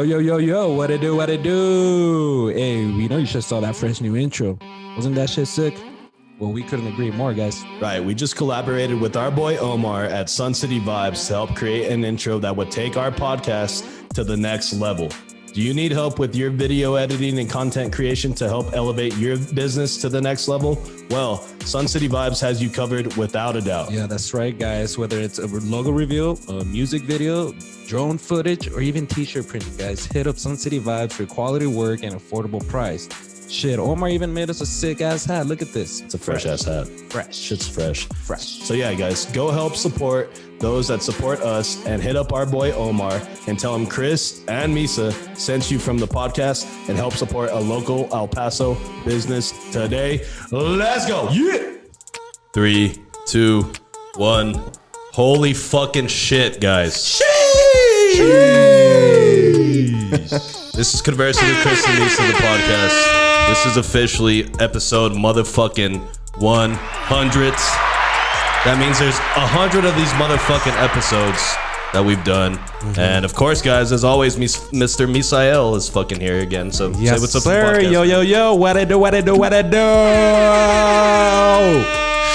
Yo, what it do? Hey, we know you just saw that fresh new intro. Wasn't that shit sick? Well, we couldn't agree more, guys. Right, we just collaborated with our boy Omar at Sun City Vibes to help create an intro that would take our podcast to the next level. Do you need help with your video editing and content creation to help elevate your business to the next level? Well, Sun City Vibes has you covered without a doubt. Yeah, that's right, guys. Whether it's a logo reveal, a music video, drone footage, or even t-shirt printing, guys, hit up Sun City Vibes for quality work and affordable price. Shit, Omar even made us a sick-ass hat. Look at this. It's a fresh-ass hat. Fresh. Shit's fresh. Fresh. So yeah, guys, go help support those that support us and hit up our boy Omar and tell him Chris and Misa sent you from the podcast and help support a local El Paso business today. Let's go. Yeah. 3, 2, 1. Holy fucking shit, guys. Jeez. This is Conversing with Chris and Misa, the podcast. This is officially episode motherfucking 100. That means there's 100 of these motherfucking episodes that we've done. Mm-hmm. And of course, guys, as always, Mr. Misael is fucking here again. So yes, say what's up sir. to the podcast. Yo, what it do?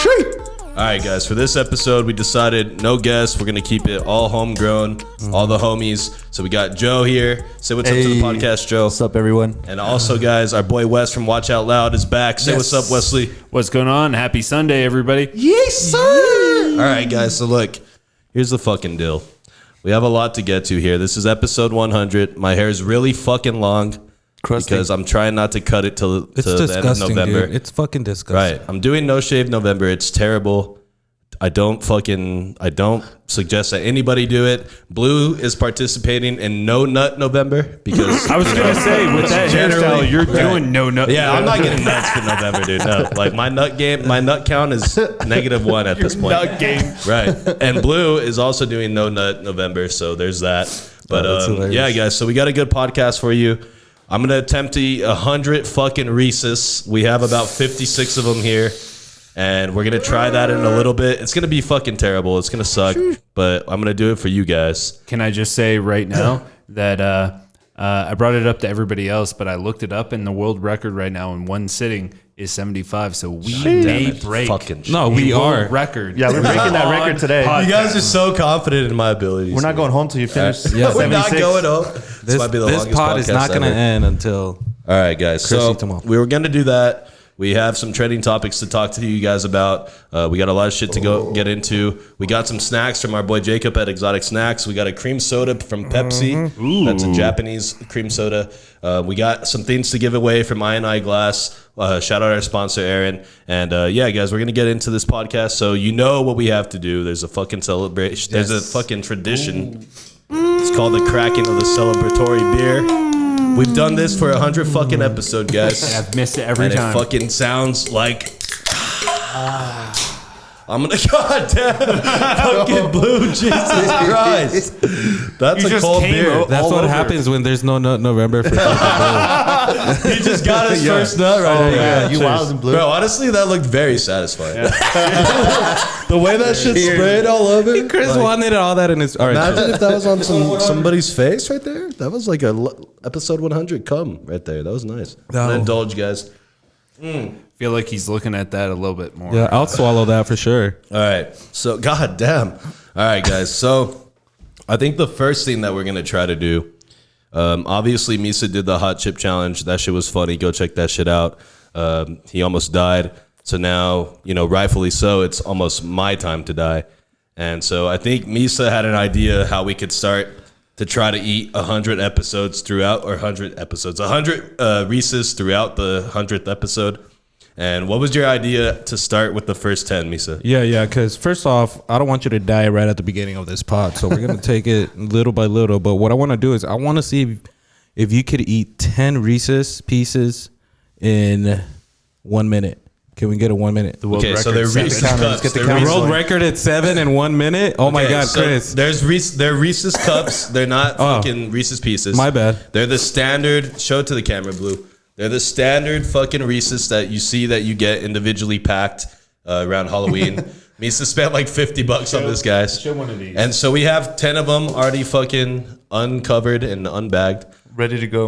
Sheet. All right, guys, for this episode, we decided no guests. We're going to keep it all homegrown, all the homies. So we got Joe here. Say what's up to the podcast, Joe. What's up, everyone? And also, guys, our boy Wes from Watch Out Loud is back. Say what's up, Wesley. What's going on? Happy Sunday, everybody. Yes, sir. All right, guys, so look, here's the fucking deal. We have a lot to get to here. This is episode 100. My hair is really fucking long. Crusty. Because I'm trying not to cut it till the end of November. Dude. It's fucking disgusting. Right. I'm doing no shave November. It's terrible. I don't suggest that anybody do it. Blue is participating in No Nut November because I was gonna say with that hairstyle, you're doing no nut. Yeah, I'm not getting nuts for November, dude. No, like my nut count is -1 at this point. Nut game, right? And Blue is also doing No Nut November, so there's that. But yeah, guys, so we got a good podcast for you. I'm gonna attempt to eat 100 fucking Reese's. We have about 56 of them here. And we're going to try that in a little bit. It's going to be fucking terrible. It's going to suck, but I'm going to do it for you guys. Can I just say right now that I brought it up to everybody else, but I looked it up, and the world record right now in one sitting is 75. So we may break we are record. Yeah, we're breaking that record today. You guys are so confident in my abilities. We're not going home till you finish. Yeah. We're not going home. This might be the longest pod is not going to end until... All right, guys. So we were going to do that. We have some trending topics to talk to you guys about. We got a lot of shit to get into. We got some snacks from our boy Jacob at Exotic Snacks. We got a cream soda from Pepsi. That's a Japanese cream soda. We got some things to give away from I&I Glass. Shout out our sponsor, Aaron. And yeah, guys, we're going to get into this podcast. So you know what we have to do. There's a fucking celebration. There's a fucking tradition. It's called the cracking of the celebratory beer. We've done this for 100 fucking episodes, guys. I've missed it every time. And it fucking sounds like... I'm gonna... God damn. Fucking Blue. Jesus Christ. That's a cold beer. That's what happens when there's no nut November for He just got his first nut right here. Yeah, you wild and Blue. Bro, honestly, that looked very satisfying. The way that shit sprayed all over. Chris wanted all that in his... All right, imagine if that was on somebody's face right there. That was like a episode 100 cum right there. That was nice. I'm gonna indulge, guys. I feel like he's looking at that a little bit more. Yeah, I'll swallow that for sure. All right. So, god damn. All right, guys. So, I think the first thing that we're going to try to do, obviously, Misa did the hot chip challenge. That shit was funny. Go check that shit out. He almost died. So now, rightfully so, it's almost my time to die. And so I think Misa had an idea how we could start to try to eat 100 episodes throughout, or 100 episodes, 100 Reese's throughout the 100th episode. And what was your idea to start with the first 10, Misa? Yeah, because first off, I don't want you to die right at the beginning of this pod. So we're going to take it little by little. But what I want to do is I want to see if you could eat 10 Reese's pieces in 1 minute. Can we get a 1 minute? The world record. So they're Reese's cups. The world record at 7 in 1 minute? Oh my God, so Chris. They're Reese's cups. They're not fucking Reese's pieces. My bad. They're the standard. Show it to the camera, Blue. They're the standard fucking Reese's that you see that you get individually packed around Halloween. Misa spent like $50 on this, guys. Show one of these. And so we have 10 of them already fucking uncovered and unbagged, Ready to go.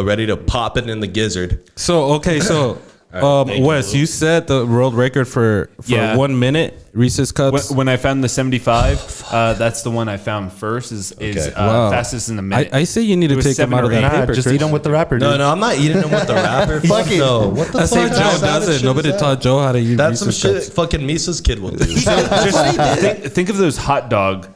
ready to pop it in the gizzard. So thank Wes, you set the world record for Yeah. 1 minute Reese's cups. When I found the 75, that's the one I found first. Is Wow. fastest in a minute. I say you need It to was take them 7 out of or that 8. Nah, paper. just Chris. eat them with the wrapper, dude. No, I'm not eating them with the wrapper. Fuck it. no. What the That's fuck? how Joe does it. Nobody taught Joe how to use That's some Reese's shit cups. fucking Misa's kid will do. Just think of those hot dog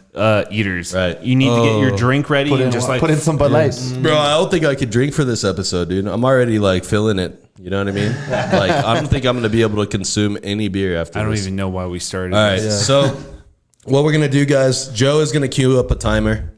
eaters. Right. You need to get your drink ready Put and in, just like put in some Bud Light. Bro, I don't think I could drink for this episode, dude. I'm already like feeling it. You know what I mean? Like, I don't think I'm going to be able to consume any beer after I don't this. even know why we started. All right. this. So, what we're going to do, guys, Joe is going to queue up a timer.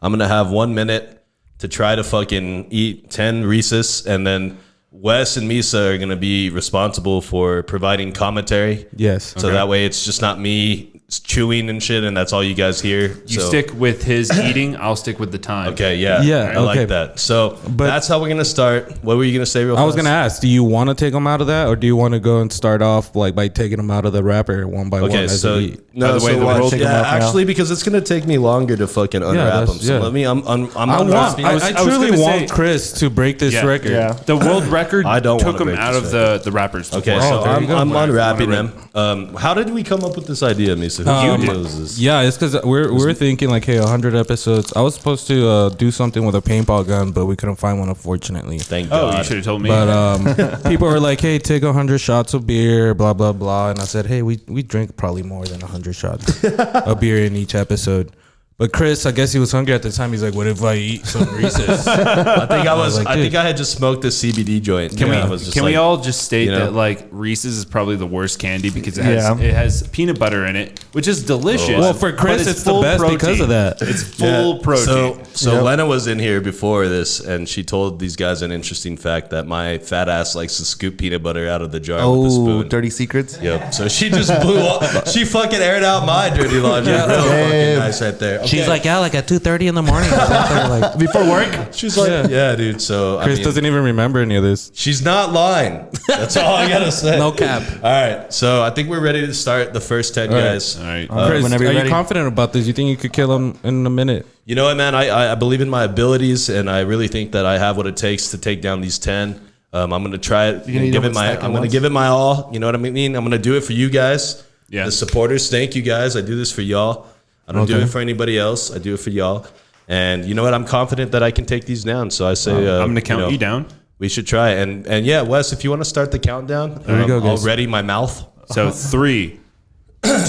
I'm going to have 1 minute to try to fucking eat 10 Reese's, and then Wes and Misa are going to be responsible for providing commentary. Yes. So that way it's just not me chewing and shit, and that's all you guys hear. You So- stick with his eating. I'll stick with the time. Okay, yeah. Yeah, I like okay. that. So But- that's how we're going to start. What were you going to say real fast? I was gonna ask, do you want to take them out of that, or do you want to go and start off like by taking them out of the wrapper one by one? Okay, as so you eat? no, By the way, so the watch, world- Take 'em yeah, out now. actually, because it's gonna take me longer to fucking unwrap that's- them. So yeah. let me. I'm I unwrapping. want. was I gonna truly want say- Chris to break this Yeah. record. Yeah. The world record I don't took wanna them break out this of the wrappers. Okay, before. so there you go. I'm Wanna- unwrapping wanna them. How did we come up with this idea, Misa? Who knows this? Yeah, it's because we're thinking like, hey, 100 episodes. I was supposed to do something with a paintball gun, but we couldn't find one, unfortunately. Thank Oh, God. you should have told me. But people were like, hey, take 100 shots of beer, blah blah blah, and I said, hey, we drink probably more than 100 shots of beer in each episode. But Chris, I guess he was hungry at the time. He's like, what if I eat some Reese's? I think I was. like, I dude. think I had just smoked a CBD joint. Can I was just we like, all just state you know? that like Reese's is probably the worst candy because Yeah. it has peanut butter in it, which is delicious. Well, for Chris, but it's the full best because of that. It's full protein. So Lena was in here before this, and she told these guys an interesting fact that my fat ass likes to scoop peanut butter out of the jar with a Oh, spoon. dirty secrets. Yep. So she just blew off. She fucking aired out my dirty laundry. Real fucking nice right there. She's Okay. like, yeah, like at 2:30 in the morning. I was out there like, Before work. she's like, yeah, dude. So Chris I mean, doesn't even remember any of this. she's not lying. That's all I gotta say. No cap. All right. So I think we're ready to start the first 10 guys. All right. Chris, whenever are you're you ready. confident about this? You think you could kill him in a minute? You know what, man? I believe in my abilities, and I really think that I have what it takes to take down these 10. I'm gonna try it. gonna eat Give them it with my. snack at I'm gonna once? give it my all. You know what I mean? I'm gonna do it for you guys, Yeah. the supporters. Thank you guys. I do this for y'all. I don't do Okay. it for anybody else. I do it for y'all. And you know what? I'm confident that I can take these down. So I say, I'm gonna count you down. We should try. And yeah, Wes, if you want to start the countdown, There you go, I'll guys. ready my mouth. So 3,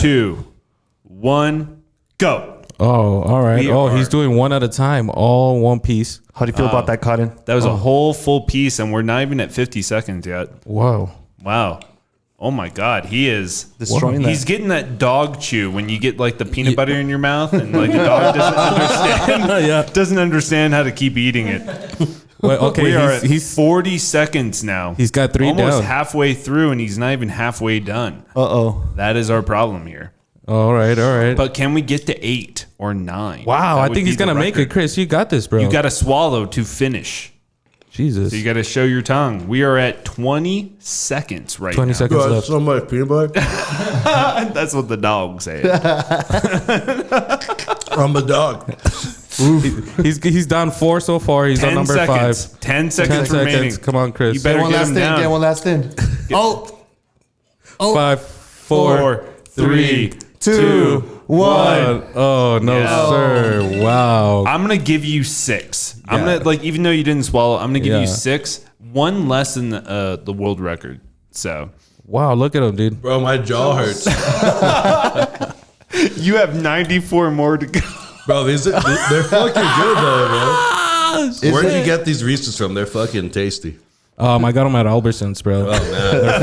2, 1, go. Oh, all right. We Oh, are- he's doing one at a time, all one piece. How do you feel about that, Cotton? That was a whole full piece, and we're not even at 50 seconds yet. Whoa. Wow. Oh my God, he is Destroying He's that. getting that dog chew when you get like the peanut butter in your mouth, and like the dog doesn't understand. Doesn't understand how to keep eating it. Well, okay, We are he's at 40 seconds now. he's got 3 almost down. halfway through, and he's not even halfway done. Uh-oh. That is our problem here. All right, all right. But can we get to 8 or 9? Wow, That I would think be he's the gonna make it, record. Chris. You got this, bro. You got to swallow to finish. Jesus. So you got to show your tongue. We are at 20 seconds right 20 now. seconds left. so much peanut butter. That's what the dog said. I'm a dog. He's down 4 so far. He's on 10 number seconds. 5. 10 seconds 10 remaining. seconds. Come on, Chris. You better Get one get last him in. down. Get one last in. Oh, 5, 4, 3, 2, 1. Oh no, Yeah. sir! Wow. I'm gonna give you 6. I'm Yeah. gonna like even though you didn't swallow, I'm gonna give Yeah. you 6. One less than the world record. So Wow, look at him, dude. Bro, my jaw hurts. you have 94 more to go. Bro, they're fucking good though, bro. Where'd you get these Reese's from? They're fucking tasty. I got him at Albertsons, bro. Oh man,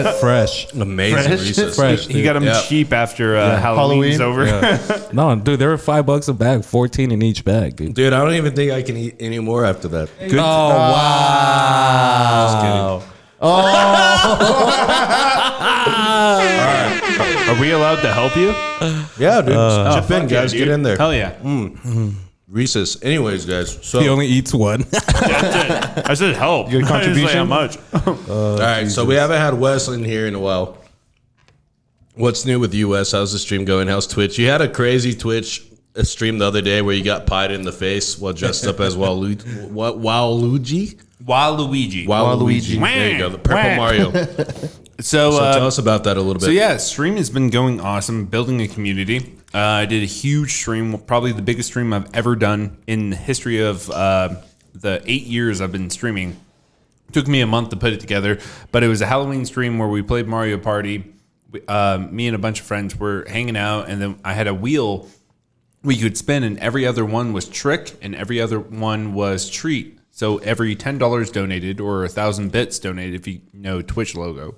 They're fresh. amazing Reese's. Fresh. He got them Yeah. cheap after Halloween's Halloween. over. No, dude, they were $5 a bag, 14 in each bag, dude. Dude, I don't even think I can eat any more after that. Good. wow. Are we allowed to help you? Yeah, dude. Chip Fuck in, yeah, guys. dude. Get in there. Hell yeah. Reese's. Anyways, guys. So, He only eats one. That's it. I said help. Your I didn't say how contribution? much? all right. So we haven't had Wes in here in a while. What's new with you, Wes? How's the stream going? How's Twitch? You had a crazy Twitch a stream the other day where you got pied in the face while dressed up as Waluigi. Waluigi. Waluigi. There you go. The purple Mario. So tell us about that a little bit. So yeah, stream has been going awesome, building a community. I did a huge stream, probably the biggest stream I've ever done in the history of the 8 years I've been streaming. It took me a month to put it together, but it was a Halloween stream where we played Mario Party. Me and a bunch of friends were hanging out, and then I had a wheel we could spin, and every other one was trick, and every other one was treat. So every $10 donated or 1,000 bits donated, if you know Twitch lingo,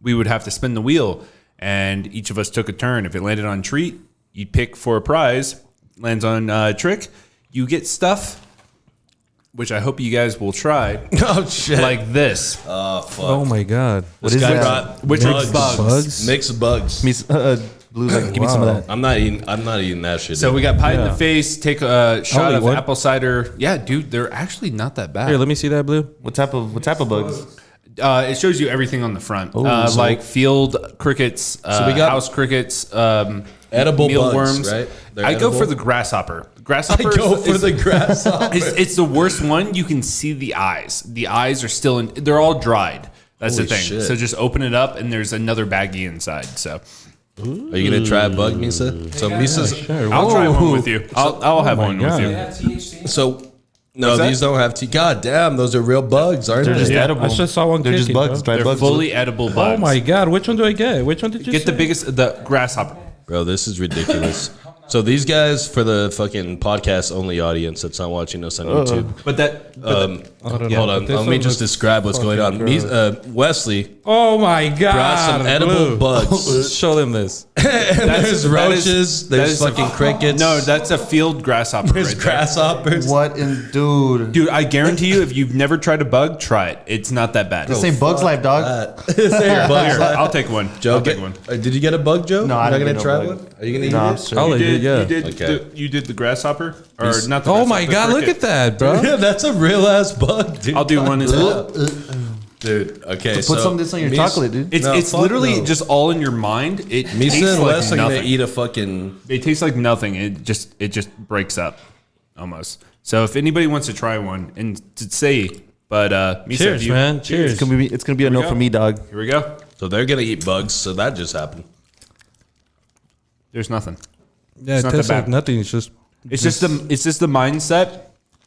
we would have to spin the wheel, and each of us took a turn. If it landed on treat, you'd pick for a prize. Lands on trick, you get stuff, which I hope you guys will try. Oh shit! Like this. Oh fuck! Oh my god! What is guy that? brought bugs. Bugs? Mixed bugs. Blue's like, give me some of that. I'm not eating that shit. So we got pie in the face. Take a shot Only of one? apple cider. Yeah, dude, they're actually not that bad. Here, let me see that, Blue. What type of bugs? It shows you everything on the front, like field crickets, we got- house crickets, Edible mealworms. bugs, right? They're I go edible? for the grasshopper. Grasshopper the grasshopper. it's the worst one. You can see the eyes. The eyes are still in. They're all dried. That's Holy the thing. shit. So just open it up, and there's another baggie inside. So Are you gonna try a bug, Misa? So Misa's. Sure. I'll try one Whoa. with you. I'll have one God. with you. So no, What's that? these don't have tea. God damn, those are real bugs, aren't They're they? just Yeah, edible. I just saw one They're just kicking, bugs. bro. Dry They're bugs. fully edible bugs. Oh my god! Which one do I get? Which one did you Get the say? biggest, the grasshopper. Bro, this is ridiculous. So these guys, for the fucking podcast only audience that's not watching us on YouTube, But that. hold on, but this let me one just looks describe what's going on. Wesley Oh my god! brought some edible Blue. bugs. Show them this. There's roaches, there's fucking crickets, No, that's a field grasshopper. there's right there. grasshoppers. What in dude? Dude, I guarantee you, if you've never tried a bug, try it. It's not that bad. This ain't Bugs Life, dog. This ain't bugs. Here, I'll take one. Joe, I'll take one. did you get a bug, Joe? No, I You're didn't not get gonna no try bug. one? Are you gonna eat No, I'm it? straight. I'll eat it. Yeah. You did the grasshopper, or Peace. not the Oh grasshopper, my the god! Look cricket. at that, bro. Yeah, that's a real ass bug, dude. I'll do one as well. Dude, okay. Put some of this on your chocolate, dude. It's No, fuck literally no. just all in your mind. It Misa tastes and like Wes are gonna nothing. eat a fucking. It tastes like nothing. It just breaks up, almost. So if anybody wants to try one and to say, but Misa, Cheers, if you- man. Cheers. It's gonna be a no go. for me, dog. Here we go. So they're gonna eat bugs. So that just happened. There's nothing. Yeah, It's it not that tastes like bad. nothing. It's just. It's just the mindset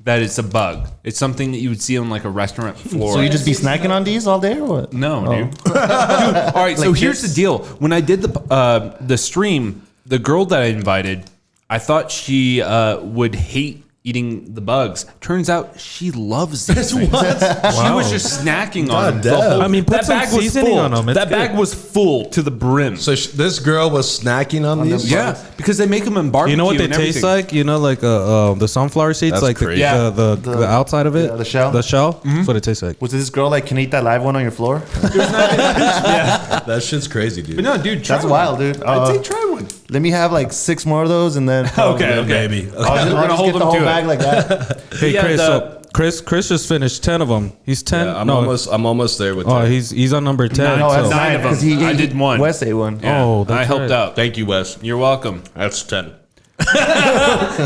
that it's a bug. It's something that you would see on like a restaurant floor. So you just be snacking on these all day or what? No, dude. Dude, all right, so here's the deal. When I did the stream, the girl that I invited, I thought she would hate eating the bugs. Turns out she loves these things. She was just snacking on them. damn. The whole- I mean, put that some bag was seasoning full. on them. It's That bag good. was full to the brim. So this girl was snacking on these. Yeah, because they make them in barbecue. You know what they and taste everything. like? You know, like the sunflower seeds, That's like crazy. the outside of it, the shell? The shell. That's what it tastes like. Was this girl like, can I eat that live one on your floor? That shit's crazy, dude. But no, dude, try That's one. wild, dude. I'd say try one. Let me have like 6 more of those and then. Okay. Maybe. I'll just, We're I'll gonna just hold get the them whole to it. bag like that. Hey, Yeah, Chris. the- Chris just finished 10 of them. He's 10. Yeah, I'm no, almost there with Oh, that. he's on number 10. No, that's so- nine of them. 'cause he I did one. Wes ate one. Yeah, Oh, I that's helped right. out. Thank you, Wes. You're welcome. That's 10.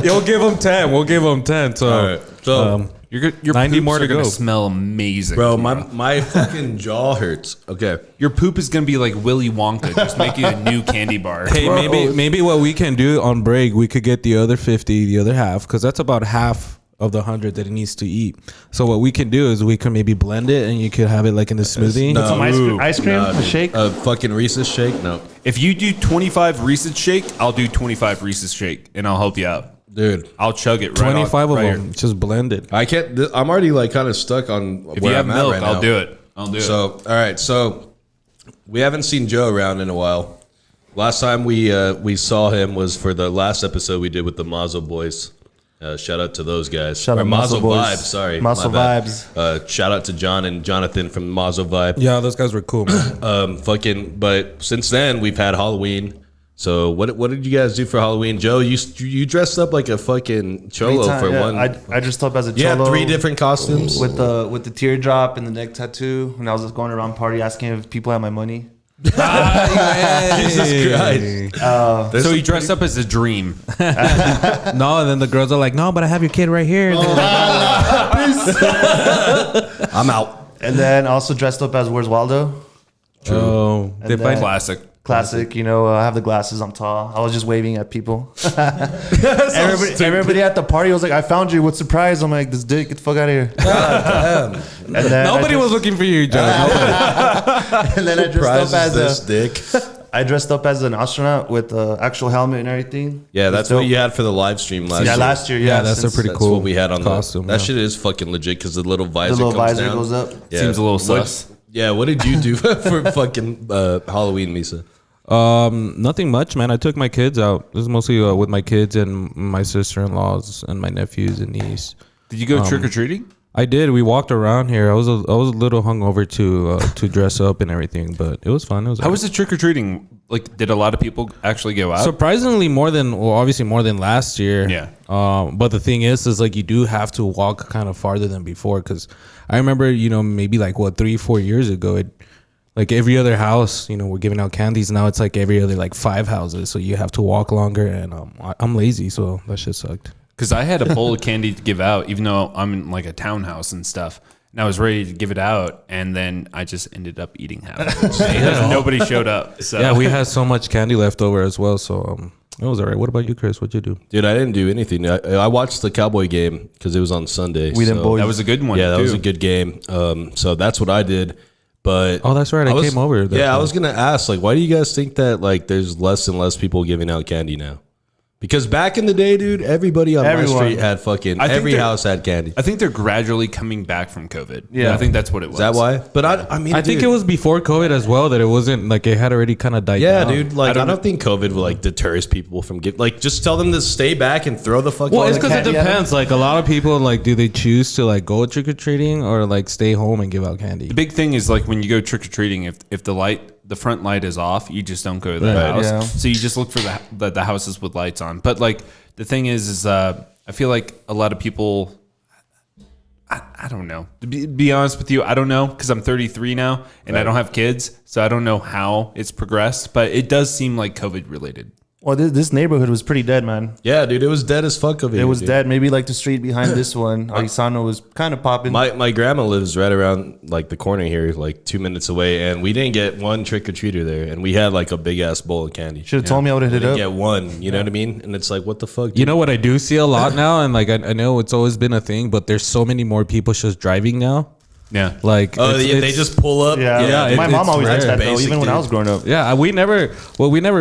We'll give him 10. We'll give him 10. So, All right. So, Your 90 poops more are to gonna go. smell amazing, bro, tomorrow. my fucking jaw hurts. Okay. Your poop is gonna be like Willy Wonka, just making a new candy bar. hey, maybe what we can do on break, we could get the other 50, the other half, because that's about half of the 100 that it needs to eat. So what we can do is we can maybe blend it, and you could have it like in the smoothie. No. Some ice cream, Nah, a dude. shake. A fucking Reese's shake? No. If you do 25 Reese's shake, I'll do 25 Reese's shake, and I'll help you out. Dude. I'll chug it. Right 25 of right them, just blend it. I can't. I'm already like kind of stuck on If where you have I'm at milk, right I'll now. do it. I'll do it. So, all right. So, we haven't seen Joe around in a while. Last time we saw him was for the last episode we did with the Mazo boys. Shout out to those guys. Shout out Or Mazo Mazo boys. Vibes. Sorry, Mazo my bad. Vibes. Shout out to John and Jonathan from Mazo Vibe. Yeah, those guys were cool, man. But since then we've had Halloween. So what did you guys do for Halloween, Joe? You dressed up like a fucking cholo for one. I dressed up as a Yeah, cholo. 3 different costumes. with the teardrop and the neck tattoo, and I was just going around party asking if people had my money. Jesus Christ. So he dressed up as a dream. No, and then the girls are like, no, but I have your kid right here. And they're like, I'm out. And then also dressed up as Where's Waldo? oh, they And find then- Classic. Classic, you know, I have the glasses, I'm tall. I was just waving at people. everybody at the party was like, I found you, what surprise? I'm like, this dick, get the fuck out of here. And then nobody was looking for you, Joe. And then I dressed Prize up is as this dick. I dressed up as an astronaut with an actual helmet and everything. Yeah, that's So- what you had for the live stream last Yeah, year. last year. Yeah, Yeah, that's a since pretty That's cool what we had on costume. That yeah. shit is fucking legit because the little the visor little comes visor down. goes up. Yeah. Seems a little What- sus. Yeah, what did you do for fucking Halloween, Misa? Nothing much, man. I took my kids out. This is mostly with my kids and my sister-in-laws and my nephews and niece. Did you go trick or treating? I did. We walked around here. I was a little hungover to dress up and everything, but it was fun. It was. How was the trick or treating? Like, did a lot of people actually go out? surprisingly obviously more than last year. Yeah. But the thing is like you do have to walk kind of farther than before because I remember maybe like 3-4 years ago like every other house we're giving out candies. Now it's like every other like 5 houses, so you have to walk longer, and I'm lazy, so that shit sucked. Because I had a bowl of candy to give out, even though I'm in like a townhouse and stuff. And I was ready to give it out, and then I just ended up eating half of it. Because nobody showed up. So. Yeah, we had so much candy left over as well, so it was all right. What about you, Chris? What'd you do? Dude, I didn't do anything. I watched the Cowboy game because it was on Sunday. We didn't boys. That was a good one. Yeah, that too. was a good game. So that's what I did. But Oh, that's right. I came over that Yeah, I time. was gonna ask, like, why do you guys think that like there's less and less people giving out candy now? Because back in the day, dude, everybody on my Everyone. street had fucking I think every they're- house had candy. I think they're gradually coming back from COVID. Yeah. I think that's what it was. Is that why? But I mean, I think dude, it was before COVID as well that it wasn't like it had already kind of died Yeah, down. dude. Like, I don't think COVID will like deters people from giving. Like, just tell them to stay back and throw the fucking. Well, it's because it candy at depends. Like a lot of people, like, do they choose to like go trick or treating or like stay home and give out candy? The big thing is like when you go trick or treating, if the front light is off, you just don't go to the Right. house. Yeah. So you just look for the houses with lights on. But like the thing is I feel like a lot of people. I don't know. To be honest with you, I don't know because I'm 33 now and I don't have kids, so I don't know how it's progressed. But it does seem like COVID related. Well, this neighborhood was pretty dead, man. Yeah, dude, it was dead as fuck over here. It was dude. dead. Maybe like the street behind this one, Arisano, was kind of popping. My grandma lives right around like the corner here, like 2 minutes away, and we didn't get one trick or treater there, and we had like a big ass bowl of candy. Should have told me I would have We hit didn't it up. get one, you know what I mean? And it's like, what the fuck? Dude? You know what I do see a lot now, and like I know it's always been a thing, but there's so many more people just driving now. Yeah. Like, Oh, it's- they it's- just pull up. Yeah, it- my mom it's always does rare. that though, Basic, even when I dude. was growing up. Yeah, we never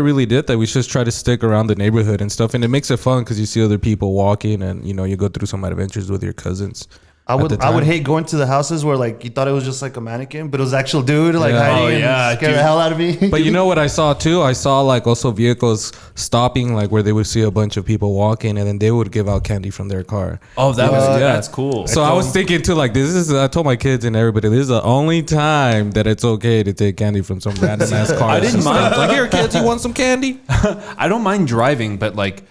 really did that. We just try to stick around the neighborhood and stuff, and it makes it fun because you see other people walking, and you go through some adventures with your cousins. I at would the I would time. hate going to the houses where like you thought it was just like a mannequin, but it was actual dude like Yeah. hiding Oh, yeah, and scare dude. the hell out of me. But you know what I saw too? I saw like also vehicles stopping, like where they would see a bunch of people walking, and then they would give out candy from their car. Oh, that was Yeah. that's cool. So I was thinking too, like I told my kids and everybody, this is the only time that it's okay to take candy from some random ass car. I didn't mind. Like, here, kids, you want some candy? I don't mind driving, but like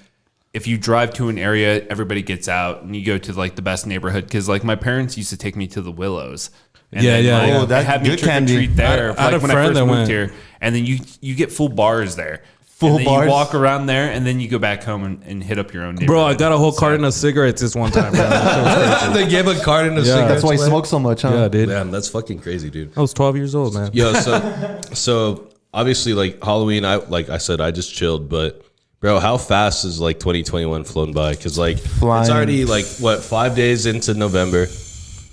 if you drive to an area, everybody gets out and you go to like the best neighborhood. Cause like my parents used to take me to the Willows. And Yeah, then, yeah, like, yeah. Oh, they that's had me good trick or candy. treat there. I had like a when I friend first that moved went- here, and then you get full bars there. Full and then bars? You walk around there, and then you go back home and hit up your own neighborhood. Bro, I got a whole carton of cigarettes this one time. Bro. they gave a carton of Yeah. cigarettes. That's why he away? smokes so much, huh? Yeah, dude. Damn, that's fucking crazy, dude. I was 12 years old, man. Yo, so obviously, like Halloween, like I said, I just chilled, but. Bro, how fast is like 2021 flown by? Because like Flying. it's already like what 5 days into November.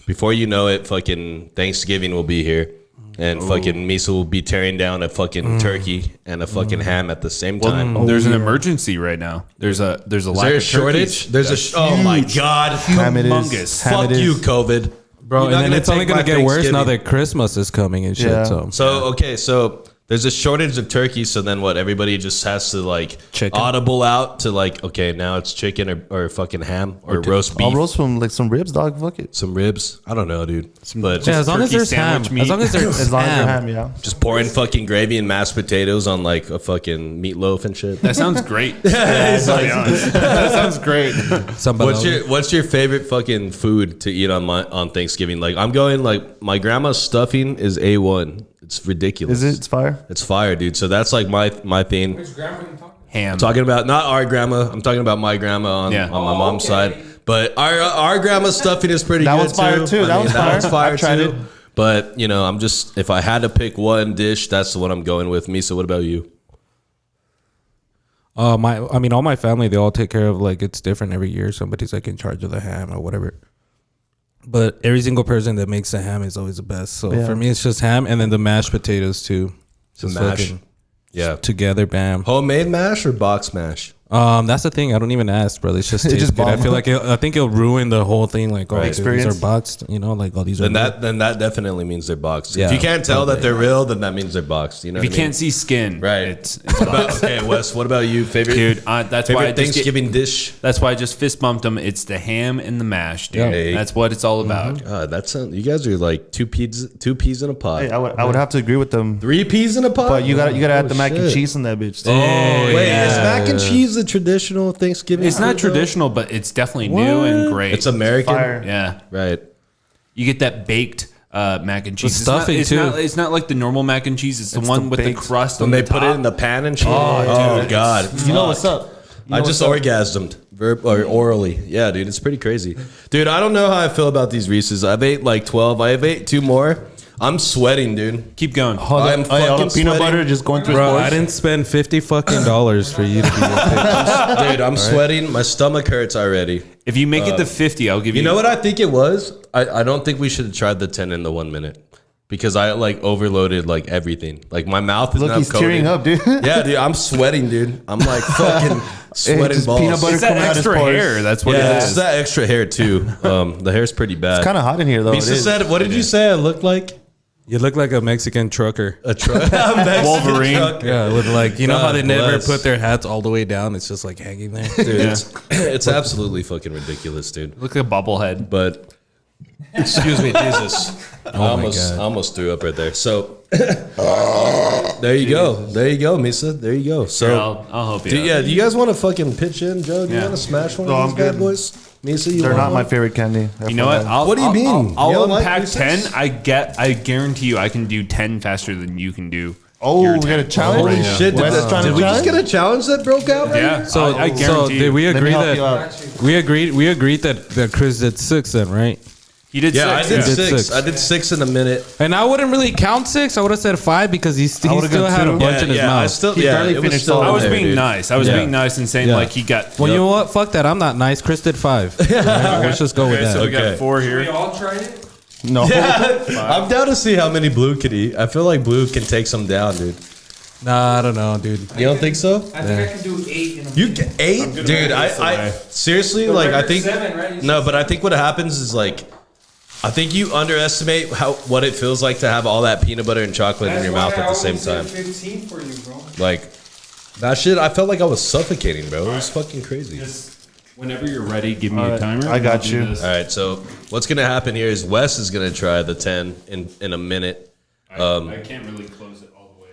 Before you know it, fucking Thanksgiving will be here, and fucking Misa will be tearing down a fucking turkey and a fucking ham at the same time. There's an emergency right now. There's a Is lack there a of shortage? turkeys. There's a oh my god, Ham it is. humongous. Ham fuck it is. you, COVID, Bro, You're and not then it's only take going to my get worse now Thanksgiving. that Christmas is coming and shit. Yeah. So Okay, so there's a shortage of turkey, so then what? Everybody just has to like Chicken. audible out to like, okay, now it's chicken or fucking ham or roast beef, I'll roast from like some ribs, dog. Fuck it. some ribs. I don't know, dude. But yeah, as long as turkey there's ham. sandwich meat. As long as there's As long as they're ham. ham, yeah. just pouring fucking gravy and mashed potatoes on like a fucking meatloaf and shit. That sounds great. It's To like- be honest. That sounds great. Somebody What's your favorite fucking food to eat on Thanksgiving? Like I'm going like my grandma's stuffing is A1. It's ridiculous. Is it? It's fire. It's fire, dude. So that's like my thing. Which grandma are you talking? Ham. I'm talking about not our grandma. I'm talking about my grandma on my mom's side. But our grandma's stuffing is pretty That good one's fire too. That one's fire. That one's fire I've tried too. it. But I'm just, if I had to pick one dish, that's the one I'm going with. Misa, what about you? all my family, they all take care of, like, it's different every year. Somebody's like in charge of the ham or whatever. But every single person that makes the ham is always the best. So for me, it's just ham and then the mashed potatoes too. Just mash. Yeah. Together, bam. Homemade mash or box mash? That's the thing. I don't even ask, bro. It's just tastes good. I feel like I think it'll ruin the whole thing. Like, oh, these are boxed. Like all these. Then that definitely means they're boxed. Yeah. If you can't tell that they're real, then that means they're boxed. You know, if you can't see skin, right? It's boxed. Okay, Wes. What about you? Favorite, dude? That's why Thanksgiving dish. That's why I just fist bumped them. It's the ham and the mash, dude. Hey. That's what it's all about. You guys are like two peas in a pot. Hey, I would have to agree with them. 3 peas in a pot. But you gotta add the mac and cheese in that bitch. Oh, wait, is mac and cheese a traditional Thanksgiving? It's not traditional, but it's definitely new and great. It's American. Fire. Yeah, right. You get that baked mac and cheese. Stuffing too. It's not like the normal mac and cheese. It's the one with the crust. When on they the put top. it in the pan and cheese. Oh God. You know what's up? I just orgasmed orally. Yeah, dude, it's pretty crazy. Dude, I don't know how I feel about these Reese's. I've ate like 12. I've ate 2 more. I'm sweating, dude. Keep going. I'm fucking peanut sweating. butter just going through. Bro, I didn't spend $50 for you to be a Dude, I'm sweating. My stomach hurts already. If you make it to 50, I'll give you. You know what I think it was? I don't think we should have tried the 10 in the 1 minute. Because I like overloaded like everything. Like my mouth is Look, he's tearing up, dude. Yeah, dude, I'm sweating, dude. I'm like fucking sweating just balls. peanut butter It's that coming out his extra pores. hair. That's what it Yeah, it's is. that extra hair too. The hair's pretty bad. It's kind of hot in here though. Misa said, what did you say I looked like? You look like a Mexican trucker. A truck. Wolverine. Trucker. Yeah, with like, you know how they God never bless. put their hats all the way down? It's just like hanging there. Dude, it's absolutely fucking ridiculous, dude. Look like a bobblehead. But excuse me, Jesus. I almost threw up right there. So there you go. There you go, Misa. There you go. So I'll help you. do you guys want to fucking pitch in, Joe? Do you Yeah. want to smash one No, of I'm these bad good. boys? Misa, you They're want not one? my favorite candy. You know what? What do you mean? I'll You don't like unpack Reese's? 10. I guarantee you, I can do 10 faster than you can do. Oh, your we got a 10. challenge. Holy shit! Wes is trying Did to we just challenge? get a challenge that broke out? Right Yeah. here? So, I guarantee did we Let me agree help you that out. we agreed that Chris did 6 then, right? He did Yeah, I 6. did He did 6. six. I did 6 in a minute. And I wouldn't really count 6. I would have said 5 because he still would've had gone a two. bunch in his I mouth. still, He barely it was finished still all in I was there, being dude. nice. I was Yeah. being nice and saying Yeah. like he got. Well, you know what? Fuck that. I'm not nice. Chris did 5. Right? Let's just go with Okay, so we that. got 4 We here. all tried it. No. I'm down to see how many Blue can eat. I feel like Blue can take some down, dude. Nah, I don't know, dude. You don't think so? I think I can do 8 in a You minute. can 8, dude. I seriously The like. I record's think 7, right? You no, said but I think what happens is like, I think you underestimate what it feels like to have all that peanut butter and chocolate in That's your why mouth I at the same always said time. 15 for you, bro. Like that shit. I felt like I was suffocating, bro. It was fucking crazy. Whenever you're ready, give me a timer. I got I'll do you. this. All right, so what's gonna happen here is Wes is gonna try the 10 in a minute. I can't really close it all the way.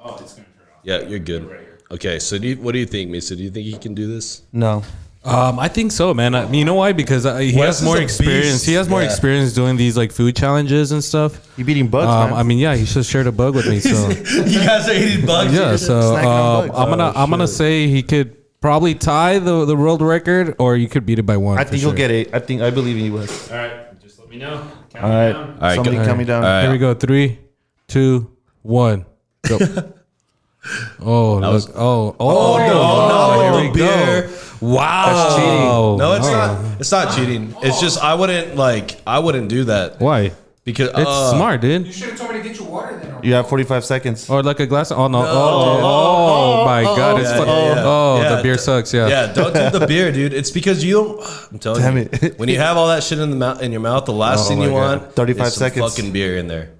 Oh, it's gonna turn off. Yeah, you're good. Right here. Okay, so what do you think, Misa? Do you think he can do this? No. I think so, man. You know why? Because he Wes has more is a experience. beast. He has more Yeah. experience doing these like food challenges and stuff. You beating bugs, man. I mean, yeah, he should shared a bug with me. So You guys are eating bugs. yeah, so snacking on bugs. I'm gonna say he could probably tie the world record, or you could beat it by 1. I think you'll get 8. I believe in you, Wes. All right, just let me know. Count All me right. down. All right, Somebody go. count me down. All right. Here we go. 3, 2, 1, go. Oh, look. Oh, no, here we beer. go. Wow. That's cheating. No, it's not. It's not cheating. It's just I wouldn't do that Why? because It's smart, dude. You should have told me to get you water then. You have 45 seconds. Or like a glass. Oh no! Oh my God! It's yeah. the beer sucks. Yeah. Yeah, don't do the beer, dude. It's because you don't. I'm telling Damn you, it. when you have all that shit in your mouth, the last thing my you God. want 35 is some seconds. fucking beer in there,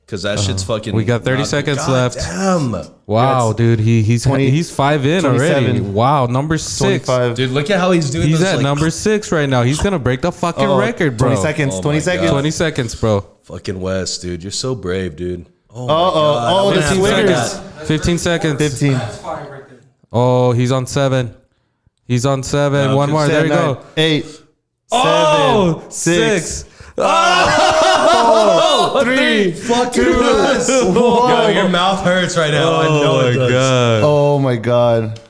because that shit's fucking. We got 30 not- seconds God left. Damn, Wow, dude. He's 5 in already. 27, Wow, number 6. 25. dude, look at how he's doing. He's this, at like, number 6 right now. He's gonna break the fucking record, bro. 20 seconds. Oh 20 my seconds. God. 20 seconds, bro. Fucking Wes, dude. You're so brave, dude. Oh, Oh, the 15 Twitters. seconds. 15 seconds. 15. That's fire right there. Oh, he's on 7. He's on 7. No, One more. There you 9, go. 8, 7, Oh, 6. 6. Oh 3, fucking 2, Wes. 1. Yo, your mouth hurts right now. I know it does. god. Oh my god.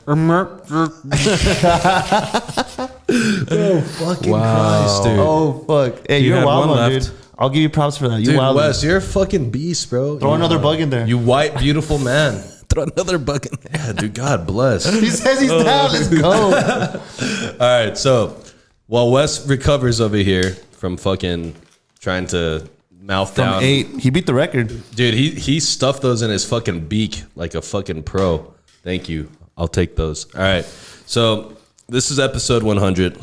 Oh fucking Christ, dude. Oh fuck. Hey, You you're a had wild one one, left. dude. I'll give you props for that. You Dude, wild. Wes, you're a fucking beast, bro. Throw another bug in there. You white, beautiful man. Throw another bug in there. Yeah, dude, God bless. He says he's down. Let's go. All right, so while Wes recovers over here from fucking trying to mouth From down, 8. He beat the record. dude, he stuffed those in his fucking beak like a fucking pro. Thank you. I'll take those. All right, so this is episode 100.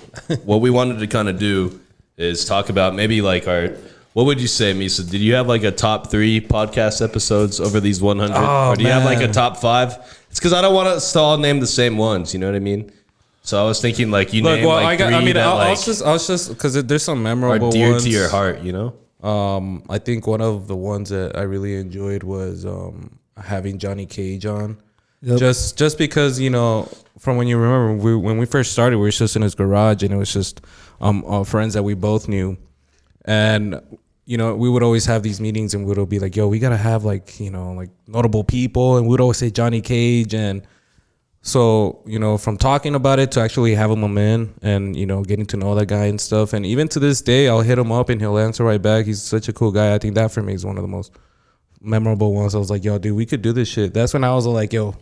What we wanted to kind of do is talk about maybe like our. What would you say, Misa? Did you have like a top 3 podcast episodes over these 100? Oh, or do you have like a man. top 5? It's because I don't want us to all name the same ones. You know what I mean? So I was thinking like you Look, name well, like 3 that I was just because there's some are memorable dear ones. to your heart, you know? I think one of the ones that I really enjoyed was having Johnny Cage on. Just because, you know, from when you remember when we first started, we were just in his garage and it was just friends that we both knew. And, you know, we would always have these meetings and we would be like, yo, we got to have like, you know, like notable people. And we'd always say Johnny Cage. And so, you know, from talking about it to actually having him in and, you know, getting to know that guy and stuff. And even to this day, I'll hit him up and he'll answer right back. He's such a cool guy. I think that for me is one of the most memorable ones. I was like, yo, dude, we could do this shit. That's when I was like, yo,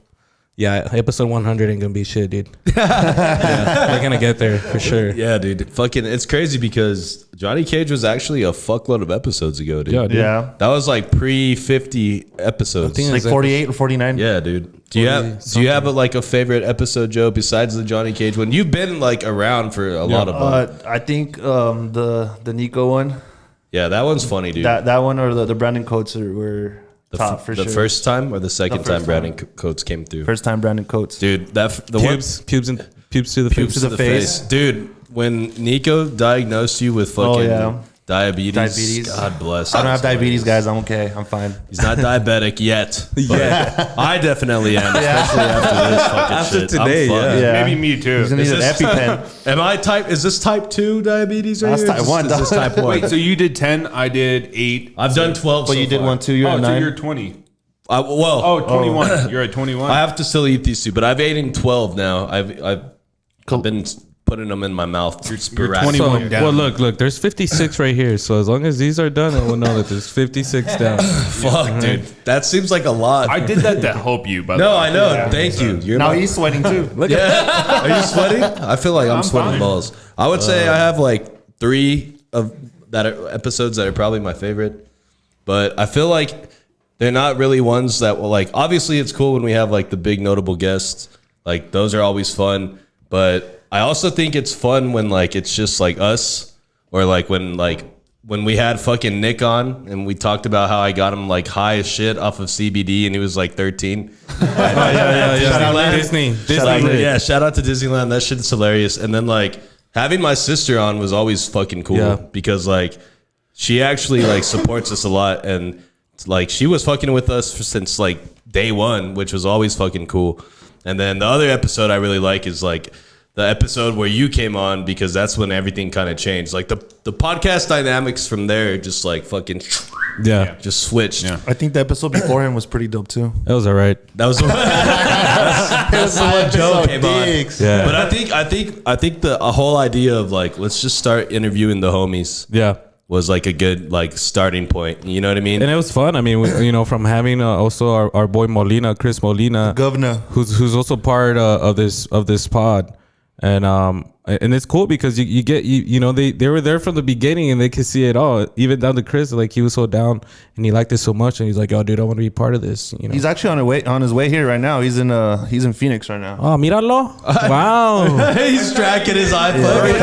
yeah, episode 100 ain't gonna be shit, dude. Yeah, we're gonna get there for sure. Yeah, dude. Fucking, it's crazy because Johnny Cage was actually a fuckload of episodes ago, dude. Yeah, dude. Yeah. That was like pre-50 episodes. I think Like 48 or 49. Yeah, dude. Do you have like a favorite episode, Joe, besides the Johnny Cage one? You've been like around for a lot of them. I think the Nico one. Yeah, that one's funny, dude. That one or the Brandon Coates were top for the sure. first time or the second first time time. Brandon Coates came through? First time Brandon Coates. Dude, the Pubes to the pubes to the face. Dude, when Nico diagnosed you with fucking diabetes, God bless. I don't have diabetes, guys. I'm okay. I'm fine. He's not diabetic yet. Yeah. I definitely am, especially after this fucking After shit. today, I'm fucked. Yeah. Maybe me too. He's gonna need an this- EpiPen. Am I type? Is this type 2 diabetes? Right That's here? type 1, Is this dog. type 1? Wait, so you did 10, I did 8. I've done 12 But so you did far. one too. You're Oh, at so 9. you're 20. Well, Oh, 21. You're at 21. I have to still eat these two, but I've eaten 12 now. I've been putting them in my mouth. You're sporadically. 21 So, down. well, look, there's 56 right here. So as long as these are done, I will know that there's 56 down. Fuck, dude. That seems like a lot. I did that to help you, by the no, way. I know. Thank you. You're Now my- he's sweating too. Yeah. Are you sweating? I feel like I'm sweating fine. balls. I would say I have like 3 of that are episodes that are probably my favorite, but I feel like they're not really ones that will like. Obviously, it's cool when we have like the big notable guests. Like those are always fun, but I also think it's fun when like it's just like us, or like when we had fucking Nick on and we talked about how I got him like high as shit off of CBD and he was like 13. Yeah. Disney. Yeah, shout out to Disneyland. That shit's hilarious. And then like having my sister on was always fucking cool Yeah. because like she actually like supports us a lot, and like she was fucking with us since like day one, which was always fucking cool. And then the other episode I really like is like the episode where you came on, because that's when everything kind of changed. Like the podcast dynamics from there just like fucking Yeah. just switched. Yeah. I think the episode before him was pretty dope too. That was all right. That was that's the one Joe came on. Yeah. But I think the whole idea of like let's just start interviewing the homies Yeah. was like a good like starting point. You know what I mean? And it was fun. I mean, you know, from having also our boy Molina, Chris Molina, Governor. who's also part of this pod, and it's cool because you know they were there from the beginning and they could see it all, even down to Chris. Like he was so down and he liked it so much, and he's like, "Oh, dude, I want to be part of this." You know. He's actually on his way here right now. He's in Phoenix right now. Oh, míralo! Wow. He's tracking his iPhone.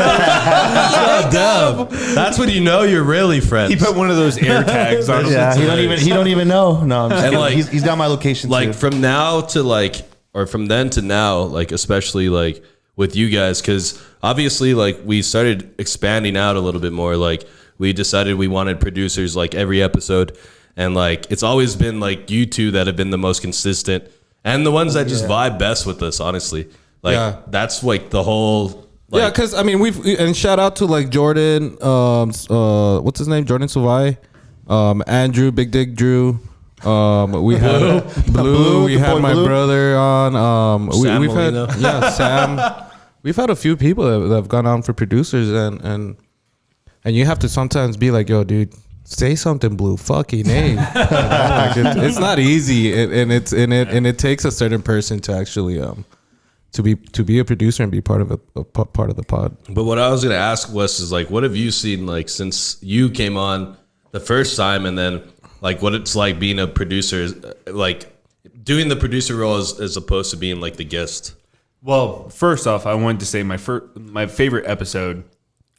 So dumb. That's when you know you're really friends. He put one of those air tags on him. Yeah, he don't even know. No, I'm just And kidding. like- he's got my location like too. from now to like, or from then to now, like especially like with you guys, because obviously like we started expanding out a little bit more. Like we decided we wanted producers like every episode, and like it's always been like you two that have been the most consistent and the ones that just vibe best with us, honestly. Like Yeah. that's like the whole like, Yeah, because I mean and shout out to like Jordan, what's his name, Jordan Savai, Andrew, Big Dick Drew. We had Blue. We had my brother on. Sam We've had Molina. Sam. We've had a few people that have gone on for producers, and you have to sometimes be like, yo, dude, say something, Blue. Fucking name. Like, it's not easy, and it takes a certain person to actually to be a producer and be part of a part of the pod. But what I was gonna ask Wes is like, what have you seen like since you came on the first time, and then like what it's like being a producer, like doing the producer role as opposed to being like the guest. Well, first off, I wanted to say my favorite episode,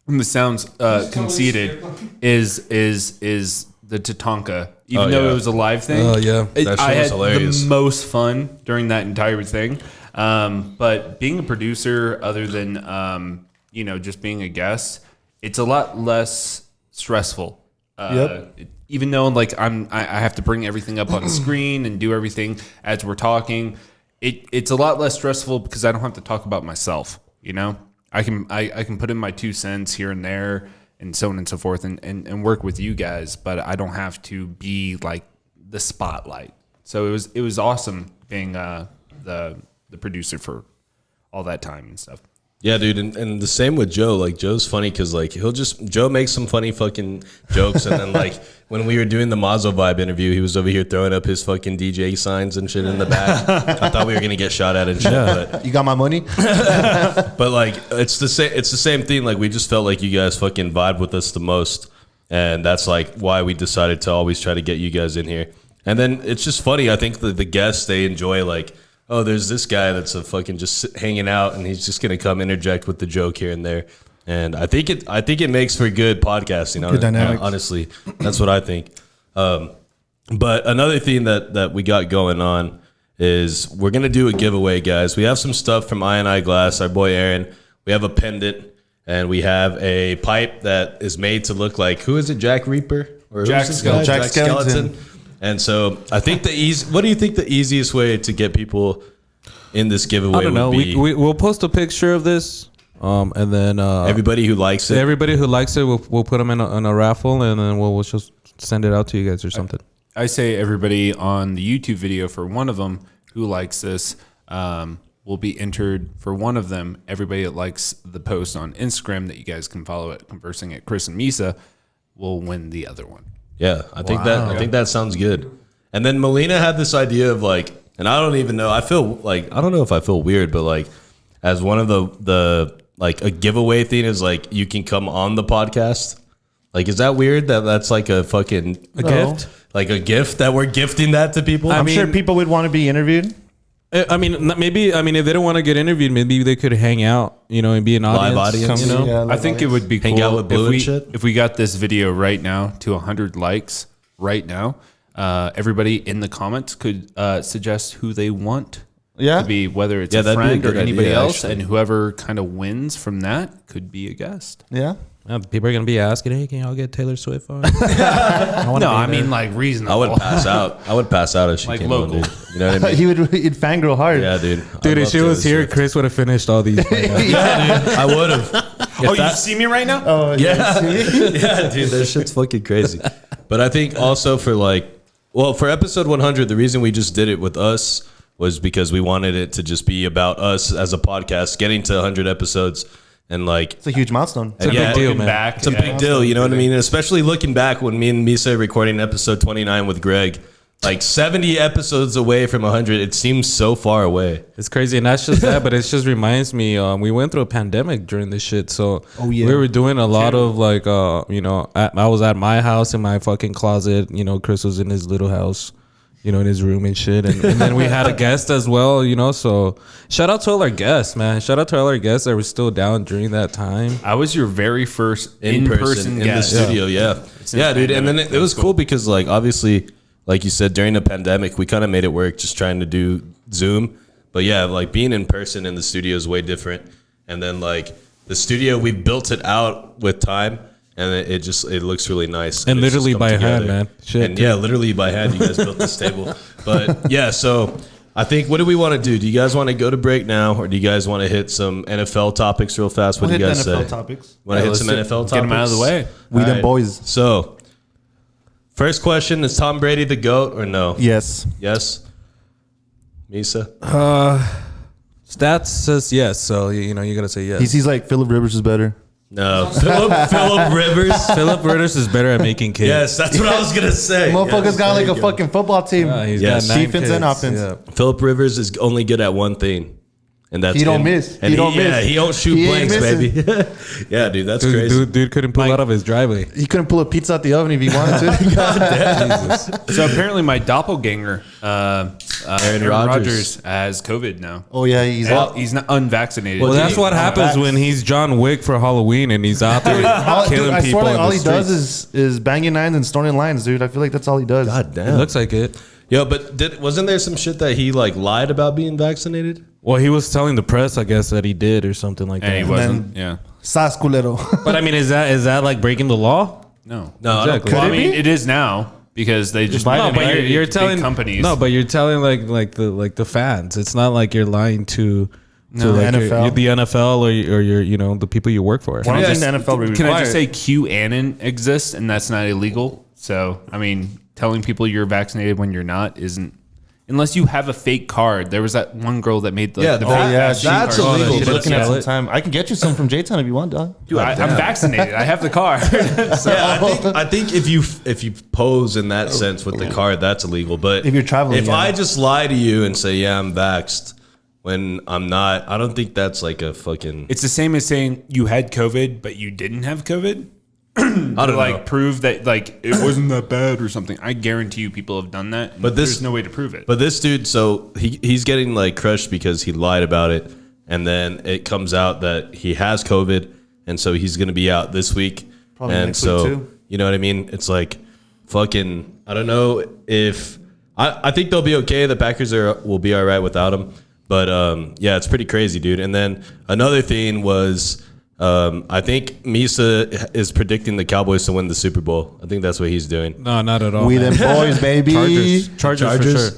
and this sounds conceited, is the Tatanka. Even though it was a live thing. Oh yeah, that show I was had hilarious. the most fun during that entire thing. But being a producer, other than just being a guest, it's a lot less stressful. Even though like I have to bring everything up on the screen and do everything as we're talking, it's a lot less stressful because I don't have to talk about myself. You know, I can put in my 2 cents here and there and so on and so forth and work with you guys, but I don't have to be like the spotlight. So it was awesome being the producer for all that time and stuff. Yeah, dude, and the same with Joe. Like Joe's funny because like Joe makes some funny fucking jokes, and then like when we were doing the Mazo Vibe interview, he was over here throwing up his fucking DJ signs and shit in the back. I thought we were gonna get shot at and shit, but You got my money? but like it's the same thing. Like we just felt like you guys fucking vibed with us the most, and that's like why we decided to always try to get you guys in here. And then it's just funny. I think the guests, they enjoy like, oh, there's this guy that's a fucking just hanging out, and he's just gonna come interject with the joke here and there. And I think it makes for good podcasting. Good dynamics. Honestly, that's what I think. But another thing that we got going on is we're gonna do a giveaway, guys. We have some stuff from I Glass, our boy Aaron. We have a pendant, and we have a pipe that is made to look like, who is it, Jack Reaper or Jack who's this guy? Skeleton. Jack Skeleton. And so I think what do you think the easiest way to get people in this giveaway I don't know. would be? We'll post a picture of this, and then Everybody who likes it. everybody who likes it, we'll put them in a raffle, and then we'll just send it out to you guys or something. I say everybody on the YouTube video for one of them who likes this will be entered for one of them. Everybody that likes the post on Instagram that you guys can follow at Conversing at Chris and Misa will win the other one. Yeah, I think that sounds good. And then Melina had this idea of like, and I don't even know. I feel like I don't know if I feel weird, but like as one of the like a giveaway thing is like you can come on the podcast. Like, is that weird that that's like a fucking gift? Like a gift that we're gifting that to people? I'm mean- sure people would want to be interviewed. I mean, maybe. I mean, if they don't want to get interviewed, maybe they could hang out, and be an audience. Live audience, you know? Yeah, I think it would be Hang cool out with Blue if we and shit? if we got this video right now to 100 likes right now. Everybody in the comments could suggest who they want Yeah. to be, whether it's Yeah, a that'd be a friend or good anybody idea, else, actually. and whoever kind of wins from that could be a guest. Yeah. People are gonna be asking, "Hey, can y'all get Taylor Swift on?" No, I mean like reasonable. I would pass out. I would pass out if she Like came local. on, dude. You know what I mean? He'd fangirl hard. Yeah, dude. Dude, I if love she was Taylor here, Swift. Chris would have finished all these. I would have. Oh, you see me right now? Oh, Yeah, yeah, dude, that shit's fucking crazy. But I think also for for episode 100, the reason we just did it with us was because we wanted it to just be about us as a podcast, getting to 100 episodes, and like It's a huge milestone. It's a Yeah, big deal, Looking man. back, it's a big deal. You know what I mean? And especially looking back when me and Misa recording episode 29 with Greg, like 70 episodes away from 100. It seems so far away. It's crazy, and that's just that. But it just reminds me, we went through a pandemic during this shit, so yeah. we were doing a lot of like, I was at my house in my fucking closet. Chris was in his little house, in his room and shit, and then we had a guest as well. So shout out to all our guests, man. Shout out to all our guests that were still down during that time. I was your very first In person in the guest. studio. Yeah, yeah, dude. And then it was cool because like obviously, like you said, during the pandemic, we kind of made it work just trying to do Zoom. But yeah, like being in person in the studio is way different. And then like the studio, we built it out with time, and it looks really nice. And it's just literally come by hand, together. man. Shit, And yeah, literally by hand, you guys built this table. But yeah, so I think, what do we want to do? Do you guys want to go to break now, or do you guys want to hit some NFL topics real fast? What do you guys say? topics. Want to hit some NFL topics? Get them out of the way. We All them right. boys. So First question: is Tom Brady the GOAT or no? Yes. Yes. Misa. Stats says yes, so you gotta say yes. He's like Philip Rivers is better. No. Philip Rivers. Philip Rivers is better at making kids. Yes, that's what I was gonna say. Motherfucker's Yes, got there like you a go. fucking football team. He's Yes. got 9 Defense kids. and offense. Yeah. Philip Rivers is only good at one thing, and that's He don't him. miss. And He don't miss. Yeah, he don't shoot He ain't blanks, baby. Yeah, dude, that's crazy. Dude couldn't pull out of his driveway. He couldn't pull a pizza out the oven if he wanted to. So apparently, my doppelganger, Aaron Rodgers, has COVID now. Oh yeah, he's Well, out. he's not unvaccinated. Well, did that's he- what happens when he's John Wick for Halloween and he's out there killing I people. swear, like in all the he does streets. is banging nines and stoning lines, dude. I feel like that's all he does. God It damn. looks like it. Yo, but wasn't there some shit that he like lied about being vaccinated? Well, he was telling the press, I guess, that he did or something like and he that. wasn't. Yeah. Sas culero. But I mean, is that like breaking the law? No. No, I don't- Exactly. Well, I Could it mean, be? it is now because they just Biden No, but invited you're big telling companies. No, but you're telling like the fans. It's not like you're lying to No, like NFL. the NFL or your the people you work for. One Yes. thing the NFL would Can I require. just say QAnon exists and that's not illegal? So, I mean, telling people you're vaccinated when you're not isn't, unless you have a fake card. There was that one girl that made the, Yeah, the that- fake yeah, vaccine that's card. illegal, She's but looking at sell some it. time. I can get you some from J-Town if you want, dog. Dude, I'm vaccinated. I have the card. Yeah, I think if you pose in that sense with the card, that's illegal. But If you're traveling, if yeah. I just lie to you and say yeah I'm vaxxed when I'm not, I don't think that's like a fucking. It's the same as saying you had COVID, but you didn't have COVID. I don't Like know. prove that like it wasn't that bad or something. I guarantee you people have done that. But this- there's no way to prove it. But this dude, so he's getting like crushed because he lied about it, and then it comes out that he has COVID, and so he's gonna be out this week. Probably and next so week, too. you know what I mean? It's like fucking. I don't know if I think they'll be okay. The Packers will be all right without him. But yeah, it's pretty crazy, dude. And then another thing was. I think Misa is predicting the Cowboys to win the Super Bowl. I think that's what he's doing. No, not at all. We man. them boys, baby. Chargers for sure.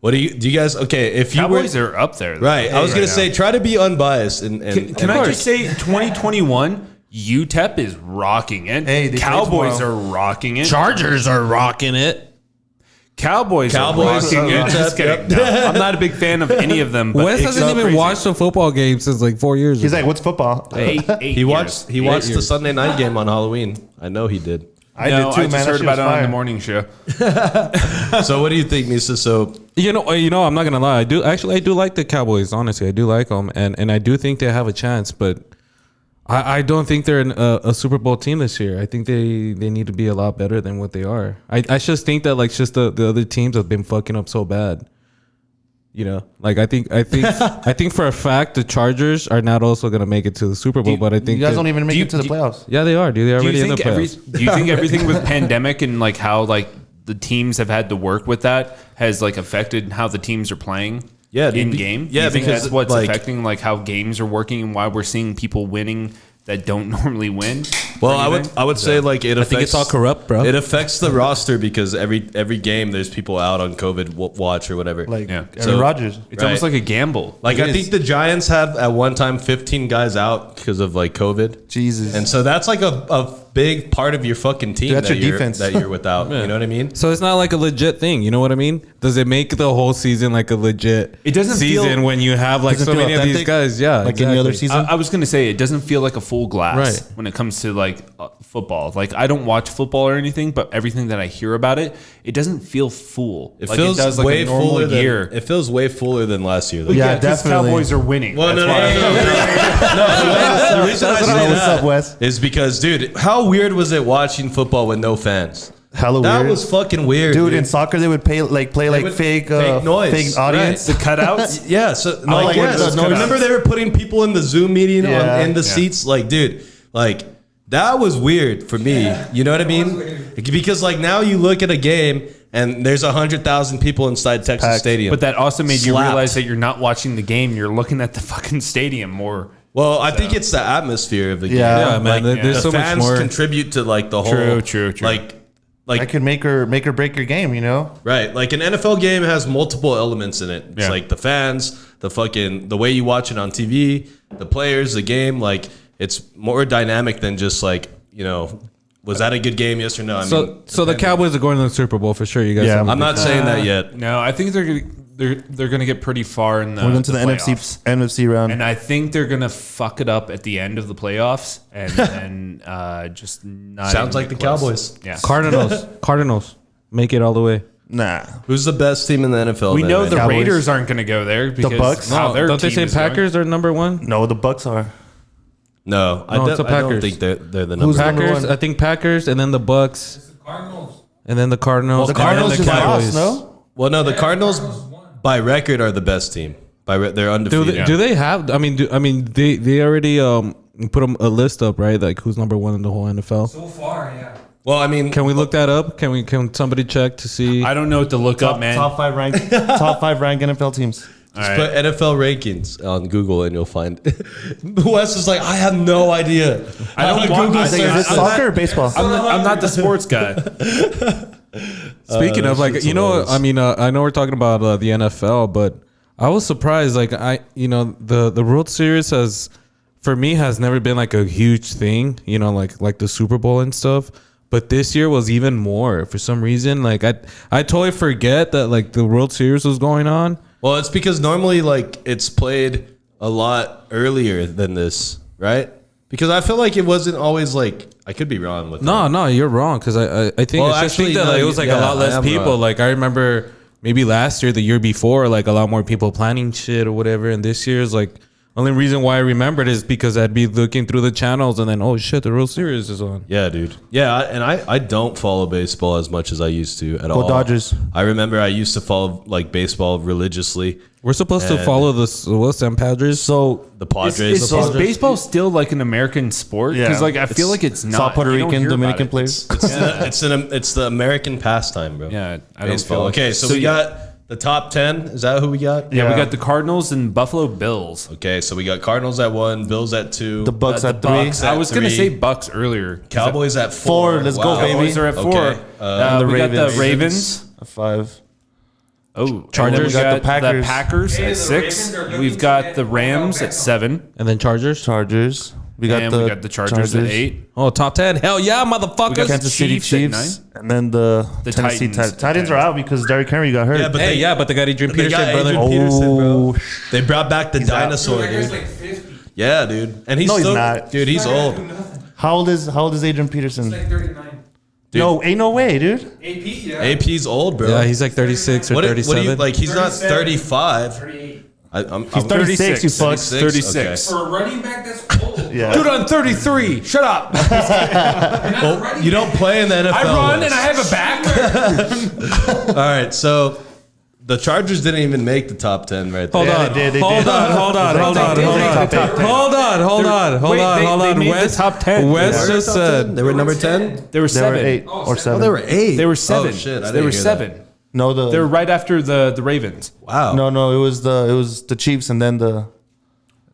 What do you guys? Okay, if you Cowboys were are up there. right, I was gonna now. say try to be unbiased and Can I just say 2021 UTEP is rocking it. Hey, they play Cowboys tomorrow. are rocking it. Chargers are rocking it. Cowboys are Cowboys rocking are it. Just UTEP, kidding. No, I'm not a big fan of any of them. But Wes it's hasn't so even crazy. watched a football game since like 4 years He's ago. like, what's football? Eight he watched years. the years. Sunday night game on Halloween. I know he did. I No, did too, I man. just That heard shit about was it on fire. the morning show. So what do you think, Misa? So You know, I'm not gonna lie. I do like the Cowboys. Honestly, I do like them, and I do think they have a chance. But I don't think they're a Super Bowl team this year. I think they need to be a lot better than what they are. I just think that like just the other teams have been fucking up so bad. You know, like I think I think for a fact the Chargers are not also gonna make it to the Super Bowl. But I think You guys that- don't even make Do you- it to the do- playoffs. Yeah, they are. Dude, they're already in the playoffs. Do you think everything with pandemic and like how like the teams have had to work with that has like affected how the teams are playing? Yeah, dude, in be- game. yeah, Do you think because, that's what's like- affecting like how games are working and why we're seeing people winning that don't normally win. well, What do you think? I would say like it affects. think it's all corrupt, bro. It affects the roster because every game there's people out on COVID watch or whatever. Like Yeah. Aaron So- Rodgers. It's Right. almost like a gamble. Like It I is. think the Giants had at one time 15 guys out because of like COVID. Jesus. And so that's like a big part of your fucking team Dude, that's that your you're, defense. that you're without. You know what I mean? So it's not like a legit thing. You know what I mean? Does it make the whole season like a legit It doesn't season feel- when you have like Doesn't so feel many of these authentic, guys? Yeah, like any other season. I was gonna say it doesn't feel like a full glass Right. when it comes to like football. Like I don't watch football or anything, but everything that I hear about it, it doesn't feel full. It like feels it does like way a normal fuller year. than it feels way fuller than last year. Though. Yeah, 'cause definitely. Cowboys are winning. Well, That's no, why. the reason I say What's that up, Wes? is because, dude, how weird was it watching football with no fans? Hella That weird. was fucking weird, Dude, in soccer they would play like would- fake fake noise, fake audience. The cutouts. Yeah, so no, like yes. those cutouts. Remember they were putting people in the Zoom meeting Yeah. in the Yeah. seats, like, dude, like that was weird for me. You know what I mean? Because like now you look at a game and there's 100,000 people inside Texas Packed. Stadium. But that also made you Slapped. realize that you're not watching the game. You're looking at the fucking stadium more. Well, I think it's the atmosphere of the game. Yeah. Yeah, man. Like, There's the so much fans more. contribute to like the whole. True. Like That could make or break your game, you know? right, like an NFL game has multiple elements in it. It's Yeah. like the fans, the way you watch it on TV, the players, the game. Like it's more dynamic than just like Was that a good game? Yes or no? I So mean, the Cowboys are going to the Super Bowl for sure. You guys. Yeah. have a I'm not saying that yet. No, I think they're gonna get pretty far in the. We're going to the playoffs. NFC round. And I think they're gonna fuck it up at the end of the playoffs, and just not. Sounds even like the close. Cowboys. Yeah, Cardinals make it all the way. Nah. Who's the best team in the NFL? we then, know right the now? Cowboys. Raiders aren't gonna go there because Bucks? how their Don't they team say is going. Packers are number one? No, the Bucks are. No, No, it's the I don't Packers. think they're the Who's number. number Packers. one? I think Packers, and then the Bucks, It's the Cardinals. and then the Cardinals. The and then Cardinals the just Cowboys. lost, no? Well, no, the Cardinals won. by record are the best team. They're undefeated. Do they have? I mean, they already put a list up, right? Like who's number one in the whole NFL? So far, yeah. Well, I mean, Can we look that up? Can somebody check to see? I don't know what to look up, man. Top 5 ranked NFL teams. just put NFL rankings on Google and you'll find. Wes is like, I have no idea. I don't Google want. Is it soccer or baseball? I'm not the sports guy. Speaking of, like, shit's you know, hilarious. I mean, I know we're talking about the NFL, but I was surprised. Like, the World Series for me, has never been like a huge thing. You know, like the Super Bowl and stuff. But this year was even more for some reason. Like, I totally forget that like the World Series was going on. Well, it's because normally like it's played a lot earlier than this, right? Because I feel like it wasn't always like I could be wrong with that. No, you're wrong. Because I think Well, it's just actually, think that no, like, it was like a yeah, lot I less am people. wrong. Like I remember maybe last year, the year before, like a lot more people planning shit or whatever. And this year's like only reason why I remembered is because I'd be looking through the channels and then oh shit, the World Series is on. Yeah, dude. Yeah, and I don't follow baseball as much as I used to at all. Dodgers. I remember I used to follow like baseball religiously. We're supposed to And- follow the San Padres. So The Padres. Is baseball still like an American sport? Because Yeah. like I feel like it's not. saw Puerto You don't Rican, hear about Dominican it. players. it's the American pastime, bro. Yeah, I don't Baseball. feel like Okay, so we got the top 10. Is that who we got? Yeah, we Yeah. got the Cardinals and Buffalo Bills. Okay, so we got Cardinals at 1, Bills at 2, The Bucks The at 3. Bucks. I was gonna 3. say Bucks earlier. Cowboys at 4. 4, let's go, baby. Cowboys are at 4. Okay. The we got the Ravens. Ravens. At 5. Oh, Chargers. and then We got the Packers. Packers Hey, at the 6. Ravens are looking We've to got get the Rams Odell at 7. And then Chargers. Chargers. We got And the we got the Chargers at 8. Oh, top 10. Hell yeah, motherfuckers. Kansas City Chiefs at Chiefs. And then the Tennessee Titans. Titans are out because Derrick Henry got hurt. Yeah, but Hey, yeah, but they got Adrian They got Peterson, brother. Adrian Peterson, bro. Oh, They brought back the dinosaur, That guy's dude. like 50. Yeah, dude. And he's No, he's still, not. dude, he's Not old. gonna do nothing. how old is Adrian Peterson? He's like 39. No, ain't no way, dude. AP, yeah. AP's old, bro. Yeah, he's like 36 or what do 37. you like? He's not 37. 35. 38. I'm He's 36, you fuck. 36. For a running back, that's old. Yeah. Dude, I'm 33. Shut up. You're not Well, running you don't back. play in the NFL. I run Wes. and I have a back. All right, so the Chargers didn't even make the top 10 right there. Hold Yeah, on. they did, they Hold did. on. Hold on. Hold on. They Hold made on. the top 10. Hold on. Hold on. Hold Wait, on. they- Hold they on. made the Wes, top 10. Wes They were just top said. 10? They were number 10? They were They were 7. 8 or 7. Oh, they were 8. They were 7. Oh, shit. I They didn't were hear 7. that. No, They were right after the Ravens. Wow. no, it was the Chiefs and then the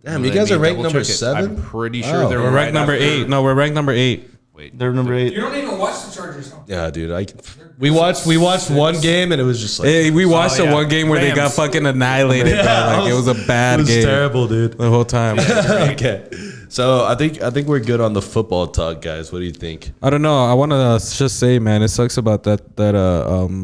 Damn, you guys are ranked number 7? I'm pretty sure Wow. they were We're right ranked number after- 8. No, we're ranked number 8. they're number 8. You don't even watch the Chargers, huh? Yeah, dude. We watched one game and it was just like Hey, we watched the yeah. one game where they got Rams. fucking annihilated. Bro. Like, it was a bad it was game terrible, dude. the whole time. Okay. So I think we're good on the football talk, guys. What do you think? I don't know. I want to just say, man, it sucks about that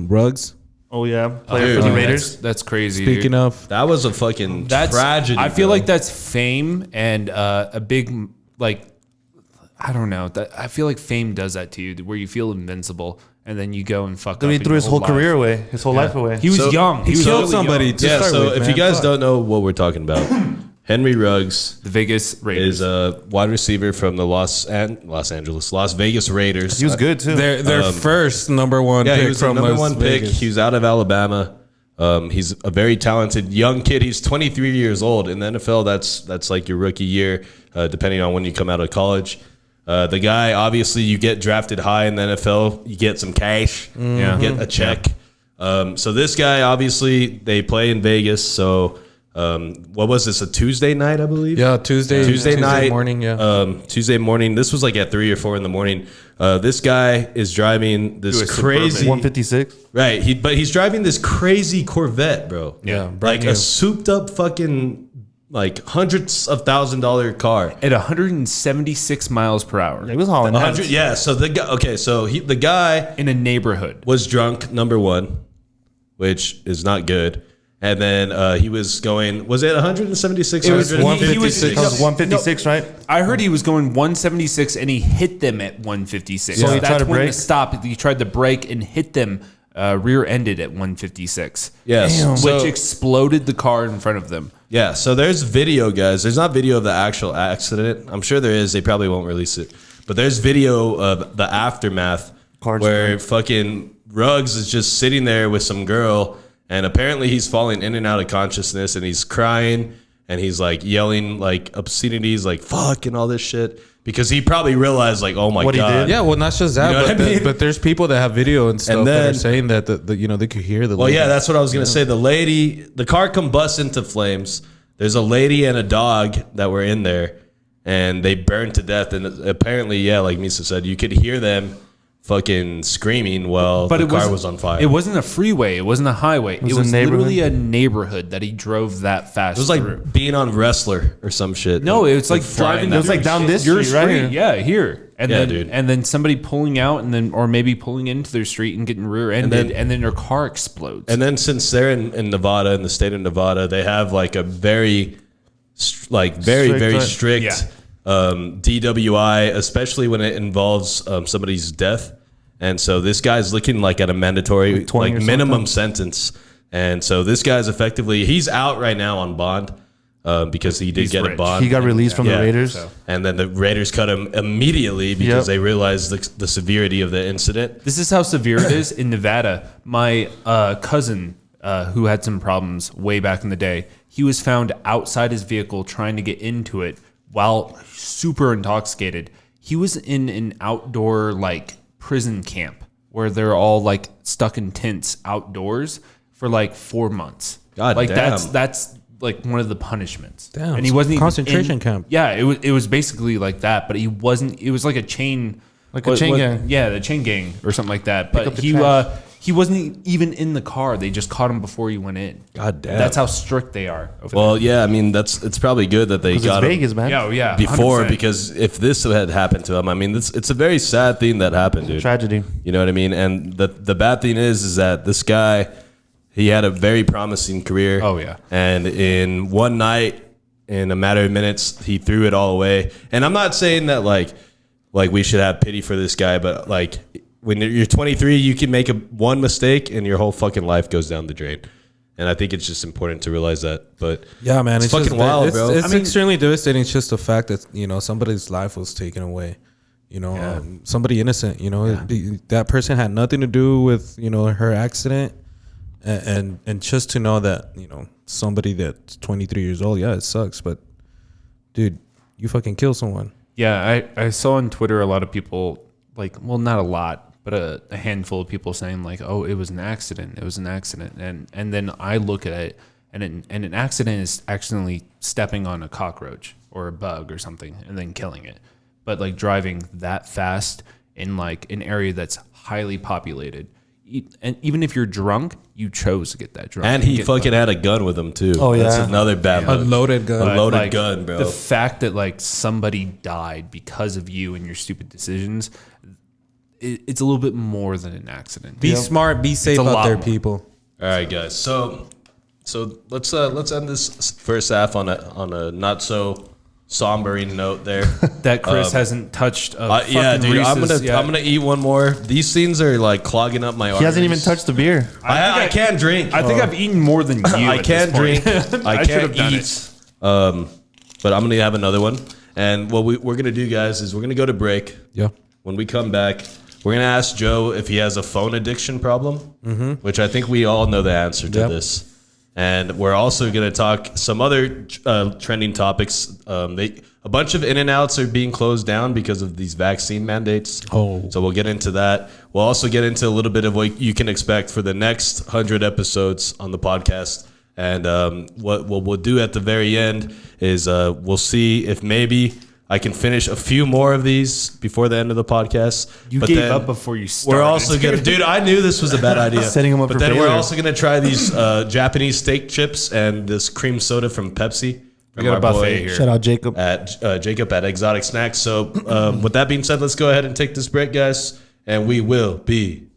Ruggs. Oh yeah, player Dude, for the dude, Raiders. That's crazy. Speaking dude. of, That was a fucking That's tragedy. I feel bro. like that's fame and a big like I don't know. That I feel like fame does that to you, where you feel invincible, and then you go and fuck. Then up he in threw your his whole life. career away, his whole life away. He was So- young. he was killed really somebody. young. To Yeah, start so with, if man. you guys Fuck. don't know what we're talking about, Henry Ruggs The Vegas Raiders. is a wide receiver from the Las Vegas Raiders. He was good too. their first number one Yeah, pick he was the from number Las one pick. Vegas. He was out of Alabama. He's a very talented young kid. He's 23 years old. In the NFL, that's like your rookie year, depending on when you come out of college. The guy, obviously, you get drafted high in the NFL, you get some cash, Yeah. you get a check. So this guy, obviously, they play in Vegas. So what was this? A Tuesday night, I believe. Yeah, Tuesday night morning. Yeah, Tuesday morning. This was like at 3 or 4 in the morning. This guy is driving this To a crazy, 156. right? But he's driving this crazy Corvette, bro. Yeah, like brand new. a souped up fucking like hundreds of $1,000 car. At 176 miles per hour. It was hauling 100, ass. yeah. So the guy, okay, so the guy In a neighborhood. was drunk, number one, which is not good. And then he was going, was it 176? It was 156. That was 156, right? I heard he was going 176 and he hit them at 156. So he That's tried to when brake? to stop. He tried to brake and hit them rear-ended at 156. Yes. Damn. Which So, exploded the car in front of them. yeah, so there's video, guys. There's not video of the actual accident. I'm sure there is. They probably won't release it. But there's video of the aftermath Cards where fucking Ruggs is just sitting there with some girl, and apparently he's falling in and out of consciousness, and he's crying, and he's like yelling like obscenities like fuck and all this shit because he probably realized like, oh my What he God. did? Yeah, well, not just that, You know but, what I mean? but there's people that have video and stuff that then- are saying that the you know they could hear the. Well, lady. yeah, that's what I was gonna say. The car combusts into flames. There's a lady and a dog that were in there, and they burned to death. And apparently, yeah, like Misa said, you could hear them fucking screaming while the car was on fire. It wasn't a freeway. It wasn't a highway. It was was a neighborhood. literally a neighborhood that he drove that fast It was like through. being on Wrestler or some shit. No, it was like flying driving. down It was like down this your street right here. Yeah, here. And Yeah, then, dude. And then somebody pulling out, and then or maybe pulling into their street and getting rear-ended, and then their car explodes. And then since they're in Nevada, in the state of Nevada, they have like a very strict Yeah. DWI, especially when it involves somebody's death. And so this guy's looking like at a mandatory, Like 20 like or minimum something? sentence. And so this guy's effectively, he's out right now on bond because he did He's get a rich. bond. He got released from Yeah. the Raiders. So. And then the Raiders cut him immediately because Yep. they realized the severity of the incident. This is how severe it is in Nevada. My cousin, who had some problems way back in the day, he was found outside his vehicle trying to get into it while super intoxicated. He was in an outdoor like prison camp where they're all like stuck in tents outdoors for like 4 months. God like damn. that's like one of the punishments. Damn, and he wasn't even concentration in- camp. Yeah, it was basically like that, but he wasn't. It was like a chain. Like a chain gang. Yeah, the chain gang or something like that. But up the trash. he wasn't even in the car. They just caught him before he went in. God damn. That's how strict they are. Over Well, yeah, I mean, it's probably good that they Because got it's him Vegas, man. there. Yeah, before 100%. because if this had happened to him, I mean, it's a very sad thing that happened, dude. Tragedy. You know what I mean? And the bad thing is that this guy, he had a very promising career. Oh, yeah. And in one night, in a matter of minutes, he threw it all away. And I'm not saying that like we should have pity for this guy, but like when you're 23, you can make one mistake and your whole fucking life goes down the drain. And I think it's just important to realize that. But Yeah, man, it's fucking just, wild, it's, bro. It's I mean- extremely devastating. It's just the fact that somebody's life was taken away. Somebody innocent. That person had nothing to do with her accident, and just to know that somebody that's 23 years old, yeah, it sucks. But dude, you fucking kill someone. Yeah, I saw on Twitter a lot of people not a lot, but a handful of people saying like, "Oh, it was an accident. It was an accident." And then I look at it, and an accident is accidentally stepping on a cockroach or a bug or something and then killing it. But like driving that fast in like an area that's highly populated, and even if you're drunk, you chose to get that drunk. And he fucking had a gun with him too. Oh, yeah. That's another bad A look. loaded gun. A loaded Like, gun, bro. The fact that like somebody died because of you and your stupid decisions, it's a little bit more than an accident. Be smart. Be safe a out lot there, more. people. All right, guys. So let's end this first half on a not so sombering note there. That Chris hasn't touched a Yeah, dude. I'm Reese's yet. gonna eat one more. These things are like clogging up my arteries. He hasn't even touched the beer. I can't drink. I think I've eaten more than you. I at can't this drink. point. I should can't have done eat. But I'm gonna have another one. And what we're gonna do, guys, is we're gonna go to break. Yeah. When we come back, we're gonna ask Joe if he has a phone addiction problem, which I think we all know the answer to Yep. this. And we're also gonna talk some other trending topics. A bunch of In-N-Outs are being closed down because of these vaccine mandates. Oh. So we'll get into that. We'll also get into a little bit of what you can expect for the next 100 episodes on the podcast. And what we'll do at the very end is we'll see if maybe I can finish a few more of these before the end of the podcast. You But gave then up before you started. We're also gonna, dude. I knew this was a bad idea. Setting 'em up but for then we're failure. also gonna try these Japanese steak chips and this cream soda from Pepsi We got a buffet here. Shout out Jacob. At Jacob at Exotic Snacks. So with that being said, let's go ahead and take this break, guys, and we will be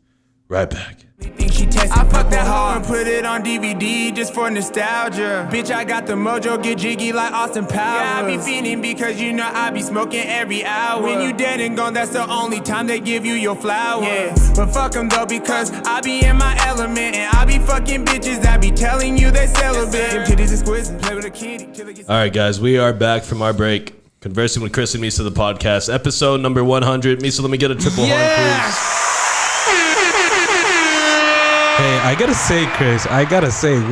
right back. I fucked that hoe and put it on DVD just for nostalgia. Bitch, I got the mojo, get jiggy like Austin Powers. Yeah, I be fiending because you know I be smoking every hour. When you dead and gone, that's the only time they give you your flowers. Yeah, but fuck them though, because I be in my element and I be fucking bitches that be telling you they celibate. Them titties exquisite, play with a kitty. All right, guys, we are back from our break. Conversing with Chris and Misa, the podcast, episode number 100. Misa, let me get a triple horn, please. Hey, I gotta say, Chris,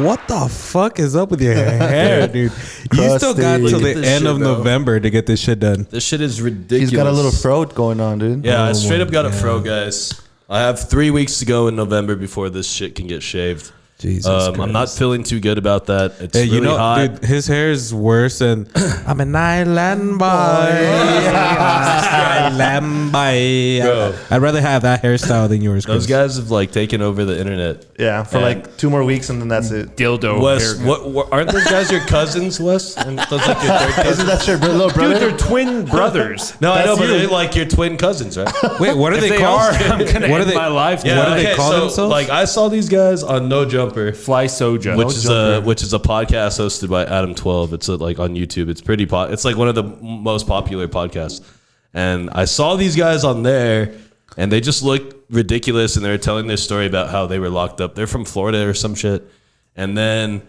what the fuck is up with your hair, dude? You still got till the end of November to get this shit done. This shit is ridiculous. He's got a little fro going on, dude. Yeah, I straight up got a fro, guys. I have 3 weeks to go in November before this shit can get shaved. Jesus I'm not feeling too good about that. It's Hey, really hot. dude, his hair is worse than I'm an island boy. Island boy. Bro. I'd rather have that hairstyle than yours, Chris. Those guys have like taken over the internet. Yeah, for like 2 more weeks and then that's it. Dildo. Wes, haircut. what aren't those guys your cousins, Wes? And those like your third cousins? Isn't that your little brother? Dude, they're twin brothers. No, I know, That's but you. they're like your twin cousins, right? Wait, what are If they they called? are, I'm gonna What are end they? my life. Yeah. What do they call so, themselves? Like I saw these guys on No Jumper, Fly Soja. which is a podcast hosted by Adam 12. It's like on YouTube. It's pretty it's like one of the most popular podcasts. And I saw these guys on there, and they just looked ridiculous. And they were telling their story about how they were locked up. They're from Florida or some shit. And then,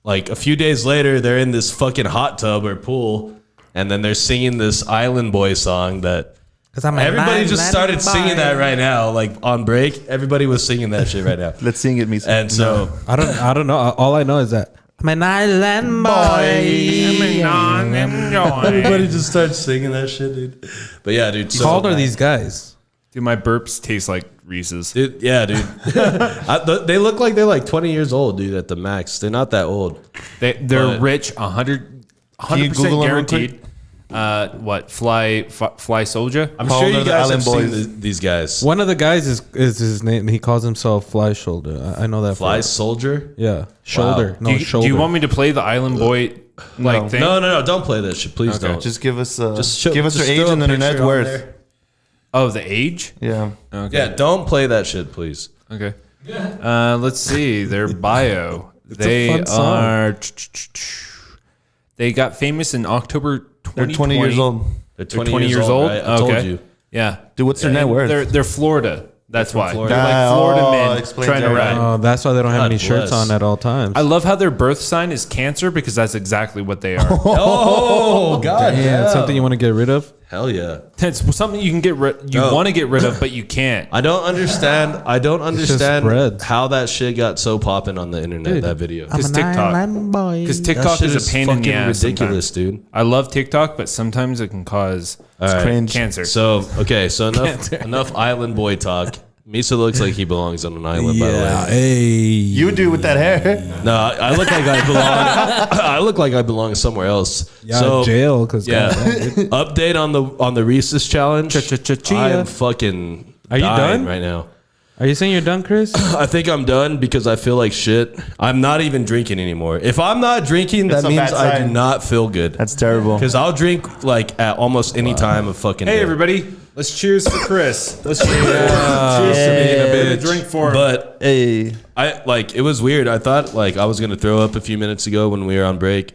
like a few days later, they're in this fucking hot tub or pool, and then they're singing this Island Boy song that. Everybody just started singing that right now, like on break. Everybody was singing that shit right now. Let's sing it, Misa. And so I don't know. All I know is that I'm an island boy. everybody just starts singing that shit, dude. But yeah, dude. How old are these guys? Dude, my burps taste like Reese's. Dude, yeah, dude. They look like they're like 20 years old, dude, at the max. They're not that old. They're But- rich, 100% Google them real guaranteed. What? Fly Soja? I'm How sure old are you the guys Island have seen Boys? these guys. One of the guys is his name. He calls himself Fly Shoulder. I know that. Fly for- Soldier? Yeah, shoulder. Wow. No, shoulder. Do you want me to play the Island Boy like thing? No. Don't play that shit. Please don't. Just give us Just give us just her age throw a and then her picture net on worth. there. Oh, the age? Yeah. Okay. Yeah, don't play that shit, please. Okay. Let's see their bio. a They fun song. are. They got famous in October 2020. They're 20 years old. They're They're 20 years old. Right? I told you. Yeah. Dude, what's their net And worth? They're Florida. That's why. Florida. They're like Florida Oh, men explains trying to everything. ride. Oh, that's why they don't have God any shirts bless. on at all times. I love how their birth sign is Cancer because that's exactly what they are. Oh, God. yeah, it's something you want to get rid of. Hell yeah. It's something you can get rid. You No. want to get rid of, but you can't. I don't understand spreads. how that shit got so popping on the internet, Dude, that video. Because TikTok. Because That TikTok shit is a pain in the fucking ass. ridiculous, Sometimes. dude. I love TikTok, but sometimes it can cause All right. Cringe. cancer. So enough Island Boy talk. Misa looks like he belongs on an island, by the way. Hey. You do with that hair. No, I look like I belong. I look like I belong somewhere else. Yeah, so jail. Because yeah, update on the Reese's challenge. I am fucking. Are you dying done? right now? Are you saying you're done, Chris? I think I'm done because I feel like shit. I'm not even drinking anymore. If I'm not drinking, That's that a means bad I do sign. not feel good. That's terrible. Because I'll drink like at almost any time of fucking. Hey, day. everybody. Let's cheers for Chris. Let's cheers. Cheers to being a bitch. Drink for him. But Hey. I like it was weird. I thought like I was gonna throw up a few minutes ago when we were on break,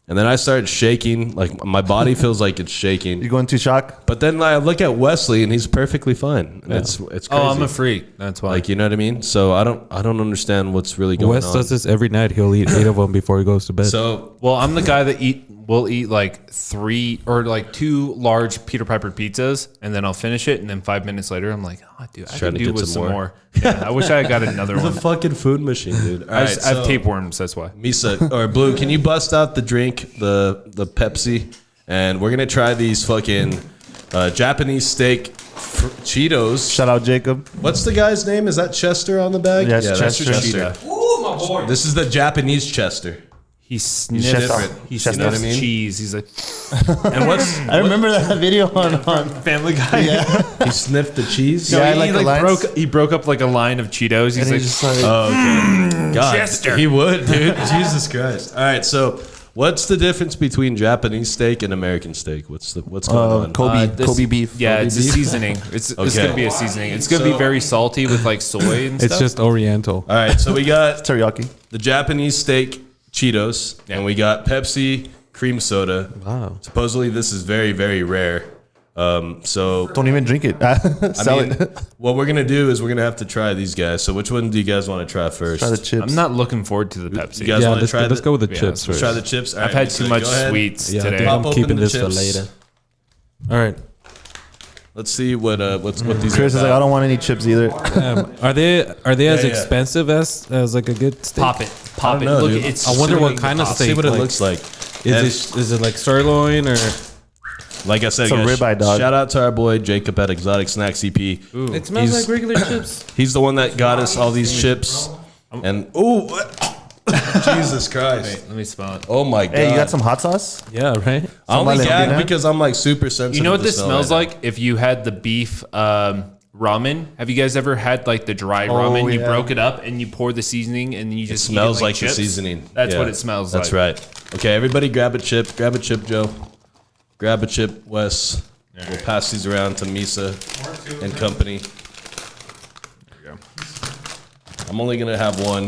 and then I started shaking. Like my body feels like it's shaking. You going to shock? But then I look at Wesley and he's perfectly fine. And it's crazy. Oh, I'm a freak. That's why. Like you know what I mean. So I don't understand what's really going Wes on. does this every night. He'll eat 8 of them before he goes to bed. So well, I'm the guy that will eat like 3 or like 2 large Peter Piper pizzas, and then I'll finish it, and then 5 minutes later, I'm like, oh, dude, I Trying could to do get with some some more. more. Yeah, I wish I had got another the one. fucking food machine, dude. All I right, have tapeworms. That's why. Misa or Blue, can you bust out the drink, the Pepsi, and we're gonna try these fucking Japanese steak Cheetos. Shout out Jacob. What's the guy's name? Is that Chester on the bag? Yes, that's Chester. Ooh, my boy. This is the Japanese Chester. He sniffs. Chester. He Chester. sniffs You know what I mean? cheese. He's like And what's I remember that video on Family Guy. he sniffed the cheese? No, Yeah, I he, like the like lines. broke up like a line of Cheetos. He's and like, he's just like, Oh, okay. God, Chester. he would, dude. Jesus Christ. All right, so What's the difference between Japanese steak and American steak? What's going on? Kobe beef. Yeah, Kobe it's beef. a seasoning. It's Okay. going to be a seasoning. It's going to be very salty with like soy and It's stuff. just Oriental. All right, so we got Teriyaki. the Japanese steak Cheetos, and we got Pepsi cream soda. Wow. Supposedly, this is very, very rare. So Don't even drink it. Sell it. what we're gonna do is we're gonna have to try these guys. So which one do you guys want to try first? Try the chips. I'm not looking forward to the Pepsi. You guys Yeah, want to try? let's go with the Yeah, chips Let's first. try the chips. All I've right, had Misa, too much go ahead. sweets Yeah, I today. think Pop I'm open keeping the this for chips. later. All right. Let's see what these. Chris are is like, I don't want any chips either. Are they as yeah. expensive as like a good steak? Pop it. Pop it. know, Look, dude. it's I wonder so what many kind of pops. steak. See what it like, looks like. Is it like sirloin or? Like I said, It's a guys, ribeye, dog. shout out to our boy Jacob at Exotic Snacks EP. It smells He's- like regular chips. He's the one that got us all these chips. And Jesus Christ! Let me smell it. Oh my God! Hey, you got some hot sauce? Yeah, right. I only Some gagged Valentina? because I'm like super sensitive. You know what to this smell smells right like? If you had the beef ramen. Have you guys ever had like the dry ramen? You yeah. broke it up and you pour the seasoning and then you now. It just smells eat it like chips? the seasoning. That's Yeah, what it smells That's like. right. Okay, everybody, grab a chip. Grab a chip, Joe. Grab a chip, Wes. We'll pass these around to Misa and company. There you go. I'm only gonna have one.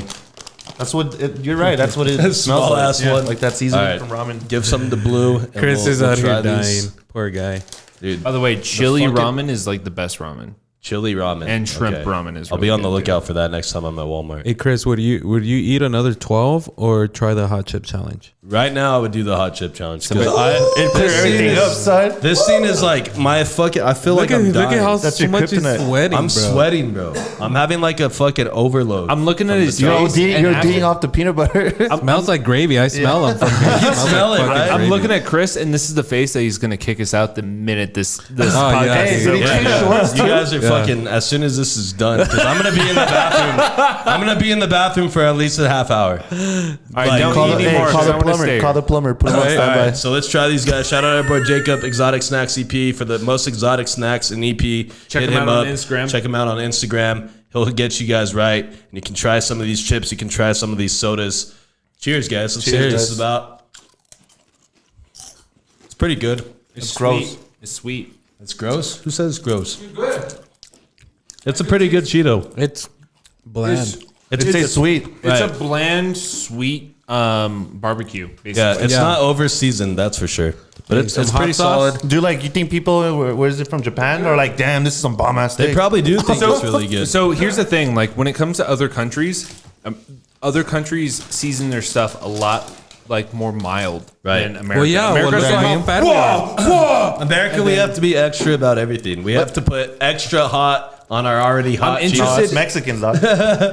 That's what you're right. That's what it smells Small like. ass one. Like that seasoning All right. from ramen. Give some to Blue. And Chris we'll- is we'll out try here dying. these. Poor guy. Dude. By the way, chili fucking- ramen is like the best ramen. Chili ramen And shrimp ramen is I'll be really on the good, lookout for that next time I'm at Walmart. Hey Chris, would you eat another 12 or try the hot chip challenge? Right now, I would do the hot chip challenge. 'Cause It clear this everything scene up, is- son. This scene is like my fucking. I feel like I'm dying. how That's so your much he's kryptonite. sweating, I'm bro. sweating, bro. I'm having like a fucking overload. I'm looking at his You're face. and ODing, after- off the peanut butter. Smells like gravy. I smell him. From here. It smells smell it, fucking right? I'm gravy. looking at Chris, and this is the face that he's going to kick us out the minute this Oh, podcast yeah. is Hey, over. did he change shorts You guys are fucking. As soon as this is done, because I'm gonna be in the bathroom. I'm gonna be in the bathroom for at least a half hour. All right, Like, don't call eat the- anymore. call 'cause the I'm gonna stay plumber. here. Call the plumber. Put him on All standby. right, so let's try these guys. Shout out our boy Jacob, Exotic Snacks EP for the most exotic snacks in EP. Check Hit him out on up. Instagram. Check him out on Instagram. He'll get you guys right, and you can try some of these chips. You can try some of these sodas. Cheers, guys. Let's see what Cheers. this is about. It's pretty good. It's gross. sweet. It's sweet. It's gross. Who says it's gross? Good. It's a pretty good Cheeto. It's bland. It tastes sweet. It's Right. a bland, sweet barbecue, basically. Yeah, it's Yeah. not over seasoned, that's for sure. But it's Some hot pretty sauce. solid. Do like you think people where is it from Japan or like damn this is some bomb ass steak? They probably do think it's really good. So here's the thing: like when it comes to other countries season their stuff a lot like more mild Right. than America. Well, yeah. Well, America's look at like, how fat we are. America, we have to be extra about everything. We have to put extra hot on our already hot I'm cheese. No, interested- it's Mexicans, dog.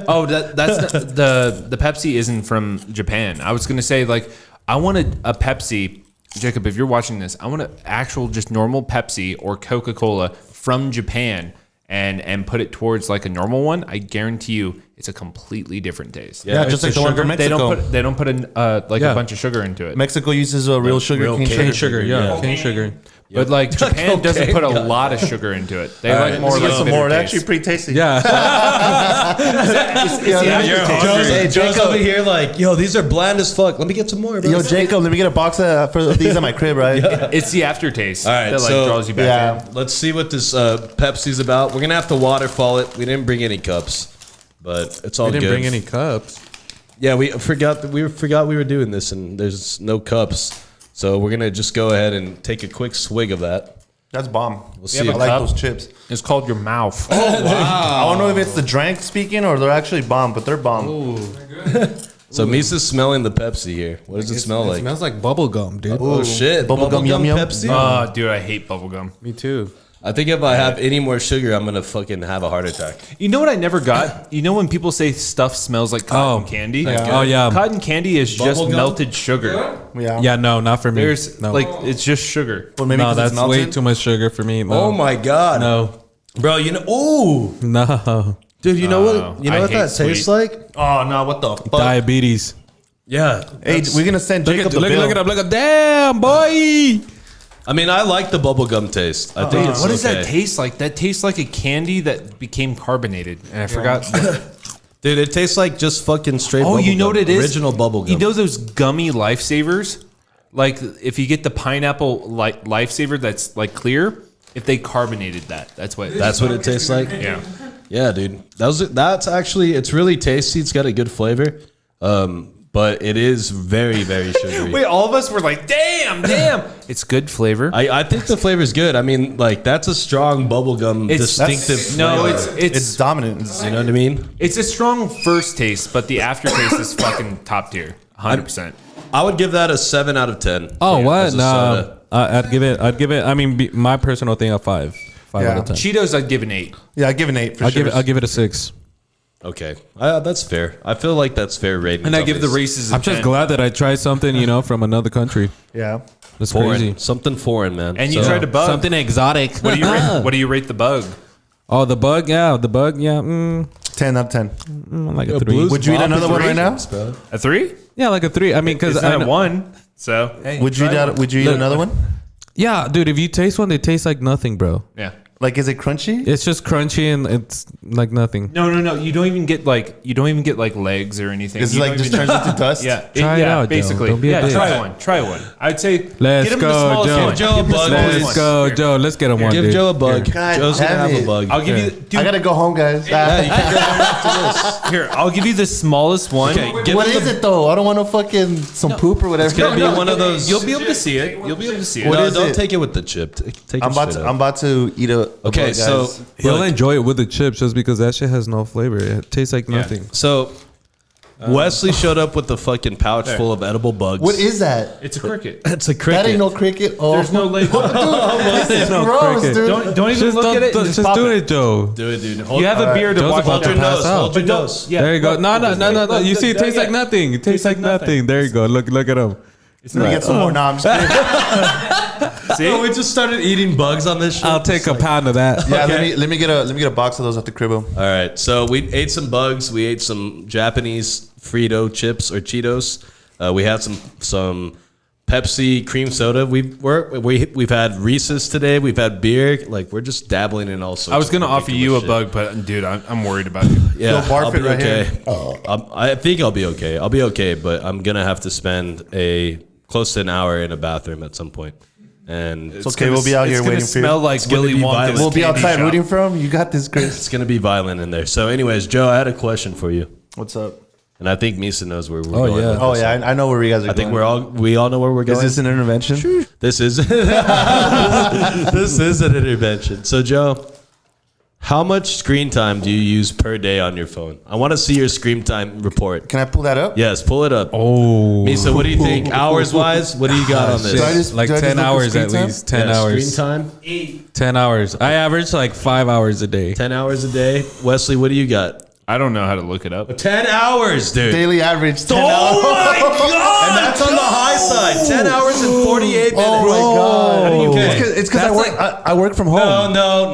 oh, that's not, the Pepsi isn't from Japan. I was gonna say like I wanted a Pepsi. Jacob, if you're watching this, I want an actual just normal Pepsi or Coca-Cola from Japan and put it towards like a normal one. I guarantee you it's a completely different taste. Yeah, just like the one from Mexico. They don't put a Yeah. bunch of sugar into it. Mexico uses a real sugar, real cane Cane sugar. sugar, yeah. Cane sugar. But like Japan doesn't put a Okay, lot of sugar into it. They right, like more Let's like get some bitter more. It's taste. actually pretty tasty. Yeah. Hey, Joe's Jacob. over here like, yo, these are bland as fuck. Let me get some more, bro. Yo, Jacob, let me get a box for these at my crib, right? It's the aftertaste All right, that like so- draws you back Yeah. in. Let's see what this Pepsi's about. We're gonna have to waterfall it. We didn't bring any cups, but it's all We didn't good. bring any cups. Yeah, we forgot we were doing this, and there's no cups. So we're gonna just go ahead and take a quick swig of that. That's bomb. We'll see. I like cup? those chips. It's called your mouth. I don't know if it's the drink speaking or they're actually bomb, but they're bomb. So Misa's smelling the Pepsi here. What does it smell It like? smells like bubble gum, dude. Oh shit! Bubblegum yum yum? Pepsi. Oh, dude, I hate bubblegum. Me too. I think if I have any more sugar, I'm gonna fucking have a heart attack. You know what I never got? You know when people say stuff smells like cotton Oh, candy? yeah. Oh, yeah. Cotton candy is just Bubblegum? melted sugar. Yeah. Yeah, no, not for me. There's no. like it's just sugar. Well, maybe no, 'cause it's that's way melted. too much sugar for me. No. Oh my god, No. bro! You know, ooh, No. dude, you know Oh, what? You know I what hate that tastes sweet. like? Oh no! What the fuck? Diabetes. Yeah. Hey, we're gonna send Look Jacob at the bill. look it up. Look at damn boy. I mean, I like the bubblegum taste. I think it's What does okay. that taste like? That tastes like a candy that became carbonated, and I forgot. Dude, it tastes like just fucking straight. Oh, bubble you know gum. what it is? Original bubble gum. You know those gummy lifesavers? Like if you get the pineapple lifesaver that's like clear, if they carbonated that, that's what it tastes like. Yeah. Yeah, dude. That's actually, it's really tasty. It's got a good flavor. But it is very, very sugary. Wait, all of us were like, damn. It's good flavor. I think the flavor is good. I mean, like that's a strong bubblegum distinctive flavor. It's dominant. You know what I mean? It's a strong first taste, but the aftertaste is fucking top tier. 100%. I would give that a 7 out of 10. Oh, what? As a No, soda. I'd give it. I mean, my personal thing, a 5 Yeah. out of 10. Cheetos, I'd give an 8. Yeah, I give an 8 for sure. I'll give it a 6. Okay, that's fair. I feel like that's fair rating. And I give the Reese's a I'm just 10. glad that I tried something, from another country. Yeah. That's foreign, crazy. something foreign, man. And you tried a bug. Something exotic. What do you rate the bug? Oh, the bug, yeah. 10 out of 10. Like a 3. Would you eat another one right now? A 3? Yeah, like a 3. I mean, because It's not a 1. So Would you eat another one? Yeah, dude, if you taste one, they taste like nothing, bro. yeah. Like, is it crunchy? It's just crunchy and it's like nothing. No. You don't even get like legs or anything. Is it You like don't just even- turns into dust? Yeah, Try it out, Joe. basically. Don't be a Yeah, bitch. try one. I'd say Let's get him the go, smallest Joe. one. Give Joe a Give him the bug. smallest Let's one. go, Here. Joe. Let's get him one, Give dude. Joe a bug. God Joe's gonna damn have it. a bug. I'll give you. I gotta go home, guys. Here, I'll give you the smallest one. Okay, give What him is it though? I don't want no fucking some poop or whatever. It's gonna be one of those. You'll be able to see it. You'll be able to see it. What No, is don't it? take it with the chip. Take I'm it about straight to. up. I'm about to eat a. Okay, bug, so guys. He'll look, enjoy it with the chips just because that shit has no flavor. It tastes like nothing. so Wesley showed up with the fucking pouch full of edible bugs. What is that? It's a cricket. It's a cricket. That ain't no cricket. Oh, There's no label. this is no gross, cricket. dude. Don't even Just look at it. just pop do it, Joe. Do it, dude. You have a beer to Joe's watch. about Hold your to pass nose. out. Hold your nose. Yeah, There you go. look, No. look, You see, it look, tastes like nothing. It tastes like nothing. There you go. Look at him. Let me get some more. Nah, I'm just kidding. See? No, we just started eating bugs on this show. I'll take a pound of that. Yeah, Okay. let me get a box of those at the crib. All right, so we ate some bugs. We ate some Japanese Frito chips or Cheetos. We had some Pepsi cream soda. We've had Reese's today. We've had beer. Like we're just dabbling in all sorts. I was of gonna offer you a ridiculous bug, but dude, I'm worried about you. shit. Yeah, Yo, barf I'll it be right okay. here. I think I'll be okay. I'll be okay, but I'm gonna have to spend close to an hour in a bathroom at some point. And It's okay. We'll be out here It's gonna waiting for you. smell like gonna Willy be Wonka's violent. We'll be candy outside shop. rooting for him. You got this, Chris. it's gonna be violent in there. So, anyways, Joe, I had a question for you, What's up? and I think Misa knows where we're Oh, going. yeah. with Oh this. yeah, I know where you guys are. I think going. we all know where we're going. Is this an intervention? This is this is an intervention. So, Joe, how much screen time do you use per day on your phone? I want to see your screen time report. Can I pull that up? Yes, pull it up. Oh, Misa, what do you think? Hours wise, what do you got on Do I this? just- like do I just 10 look at hours screen at time? least. 10 Yeah, hours. Screen time? 10 hours. I average like 5 hours a day. 10 hours a day. Wesley, what do you got? I don't know how to look it up. 10 hours, dude. Daily average 10 Oh hours. my god! And that's on the high side. 10 hours and 48 minutes. Oh my god! How do you get? It's because I work from home. No,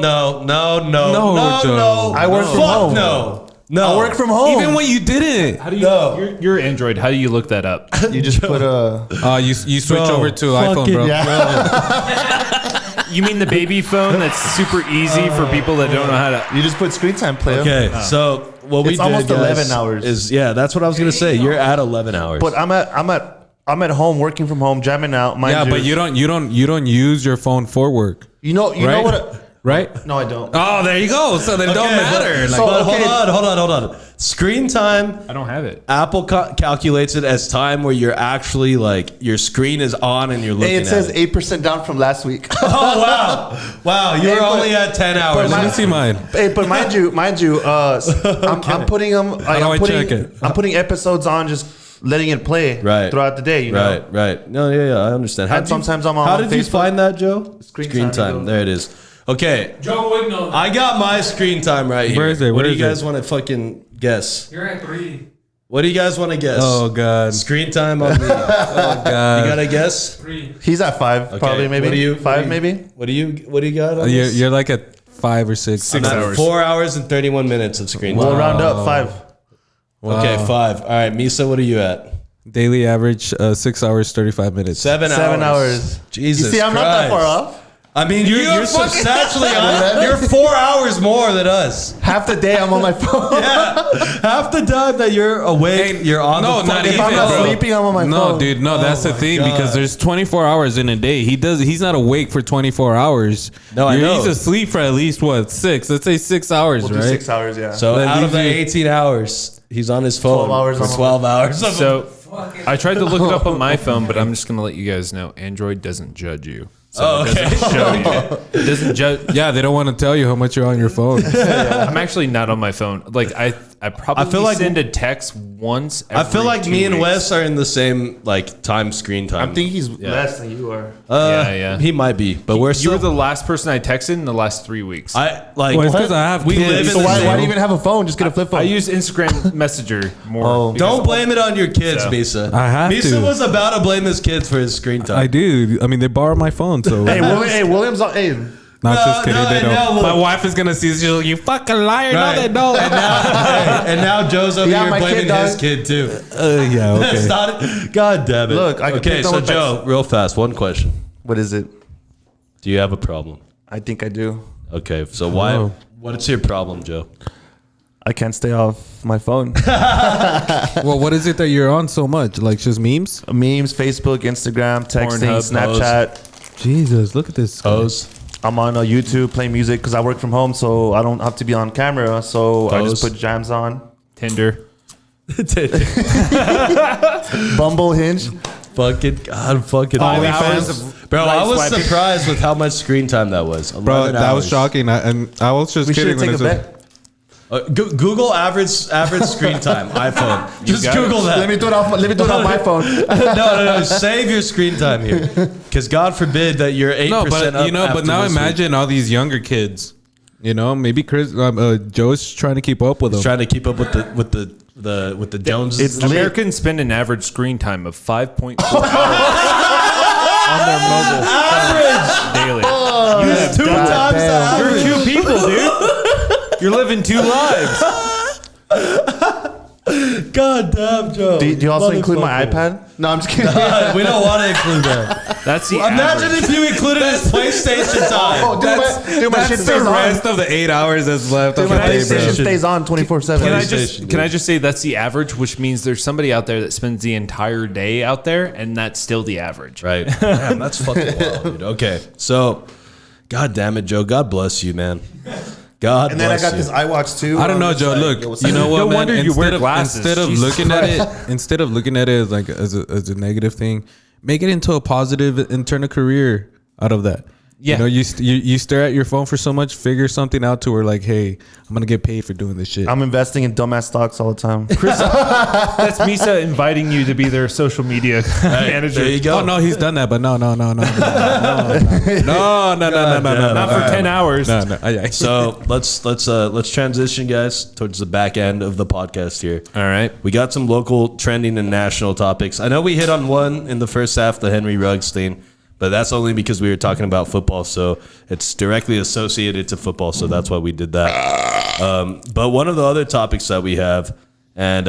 Joe. I work from Fuck home. no. I work from home. Even when you didn't. How do you? You're Android. How do you look that up? you just put a You switch Bro, over to iPhone, bro. You mean the baby phone that's super easy for people that don't know how to? you just put screen time player. Okay, so what we It's did, almost guys, 11 hours. Is that's what I was gonna say. You're at 11 hours. But I'm at home working from home, jamming out. Mind Yeah, but you don't use your phone for work, You know right? what? Right? No, I don't. Oh, there you go. So then it don't matter. So- But okay. hold on. Screen time. I don't have it. Apple calculates it as time where you're actually like your screen is on and you're looking. Hey, it says at 8% down from last week. Oh wow, you were Hey, but- only at 10 hours. Let me see mine. Hey, but mind you, I'm putting them. Like, How do I check it? I'm putting episodes on, just letting it play Right. throughout the day. You know? Right. No, yeah, I understand. And sometimes I'm on How did you Facebook. find that, Joe? Screen time. There it is. Okay, Joe Wigno. I got my screen time right here. Where is it? What Where do is you it? guys want to fucking guess? You're at 3. What do you guys want to guess? Oh God. Screen time on me. You God. gotta guess. 3. He's at 5, Okay. probably maybe. What do you? 5 maybe. What do you got? On You're, this? you're like at 5 or 6. I'm at 4 hours and 31 minutes of screen time. We'll round up 5. Okay, 5. All right, Misa, what are you at? Daily average 6 hours 35 minutes. 7 hours. 7 hours. Jesus You see, I'm not that far Christ. off. I mean, you're substantially on. You're 4 hours more than us. Half the day I'm on my phone. Yeah, half the time that you're awake, you're on. No, the not fucking If I'm not phone. sleeping, I'm on my phone. No, dude, no, that's the thing God. because there's 24 hours in a day. He's not awake for 24 hours. No, I know. He's asleep for at least what 6? Let's say 6 hours, We'll right? do 6 hours, yeah. So That out of the leaves you- 18 hours, he's on his phone 12 hours for on my 12 hours. So I tried to look it up on my phone, but I'm just gonna let you guys know Android doesn't judge you. So it doesn't show you. It doesn't judge. Yeah, they don't want to tell you how much you're on your phone. I'm actually not on my phone. Like I probably feel like- send a text once. I feel every like 2 me and weeks. Wes are in the same like screen time. I think he's less than you are. Yeah. He might be, but we're You still. were the last person I texted in the last 3 weeks. I like. Well, it's 'cause I have we kids. live in So the why same- do you even have a phone? Just get a flip phone. I use Instagram Messenger more. Oh. because- Don't blame it on your kids, So. Misa. I have Misa to. was about to blame his kids for his screen time. I do. I mean, they borrow my phone, so. William's on. Hey, Not No, just kidding. no, They and don't. now look- My wife is gonna see this. She's like, "You fucking liar!" Right. No, they don't. and now Joe's over Yeah, here my blaming kid, his dog. kid too. Yeah. That's Okay. not it. God damn it. Look, I can okay, pick so them up Joe, real fast, one question. what is it? Do you have a problem? I think I do. Okay, so why? Oh. What is your problem, Joe? I can't stay off my phone. Well, what is it that you're on so much? Like just memes? Memes, Facebook, Instagram, texting, Pornhub, Snapchat. Jesus, look at this. guy. Pose. I'm on YouTube playing music because I work from home, so I don't have to be on camera. So I just Pose. put jams on. Tinder. Bumble, Hinge. Fucking God, fucking OnlyFans. Bro, I was swiping. surprised with how much screen time that was. Bro, 11 that was hours. shocking. And I was just We kidding should when take I a said. bet. Google average screen time iPhone. Just got it. Google that. Let me do it off. Let me do it on my phone. no. Save your screen time here, because God forbid that you're 8%. No, but up you know, but after now this week. imagine all these younger kids. You know, maybe Chris, Joe's trying to keep up with them. trying to keep up with the Joneses. It's lit. Americans spend an average screen time of 5.4 hours on their mobile phones daily. You have 2 times the average. You're 2 people, dude. You're living 2 lives. God damn, Joe. Do you also include my Motherfucker. iPad? No, I'm just kidding. We don't want to include that. That's the Imagine average. if you included his PlayStation time. Oh, dude, my shit That's stays the on. rest of the 8 hours that's left of the My day, bro. PlayStation stays on 24/7. Can I PlayStation, just say that's the average, which means there's somebody out there that spends the entire day out there, and that's still the average. Right. Damn, that's fucking wild, dude. Okay, so, God damn it, Joe. God bless you, man. God And then I bless got you. this iWatch too. I don't know, I'm just Joe. like, Look, yo, what's you up? know what, No man? wonder you wear glasses. Instead of Jesus looking at it, instead of looking at it as like as a negative thing, make it into a positive and turn a career out of that. Yeah. You know, you stare at your phone for so much, figure something out to where like, hey, I'm gonna get paid for doing this shit. I'm investing in dumbass stocks all the time. That's Misa inviting you to be their social media manager. There you go. Oh no, he's done that, but no. Not Not for 10 hours. No. So let's transition, guys, towards the back end of the podcast here. All right. We got some local, trending, and national topics. I know we hit on one in the first half, the Henry Ruggs thing, but that's only because we were talking about football, so it's directly associated to football, so that's why we did that. But one of the other topics that we have, and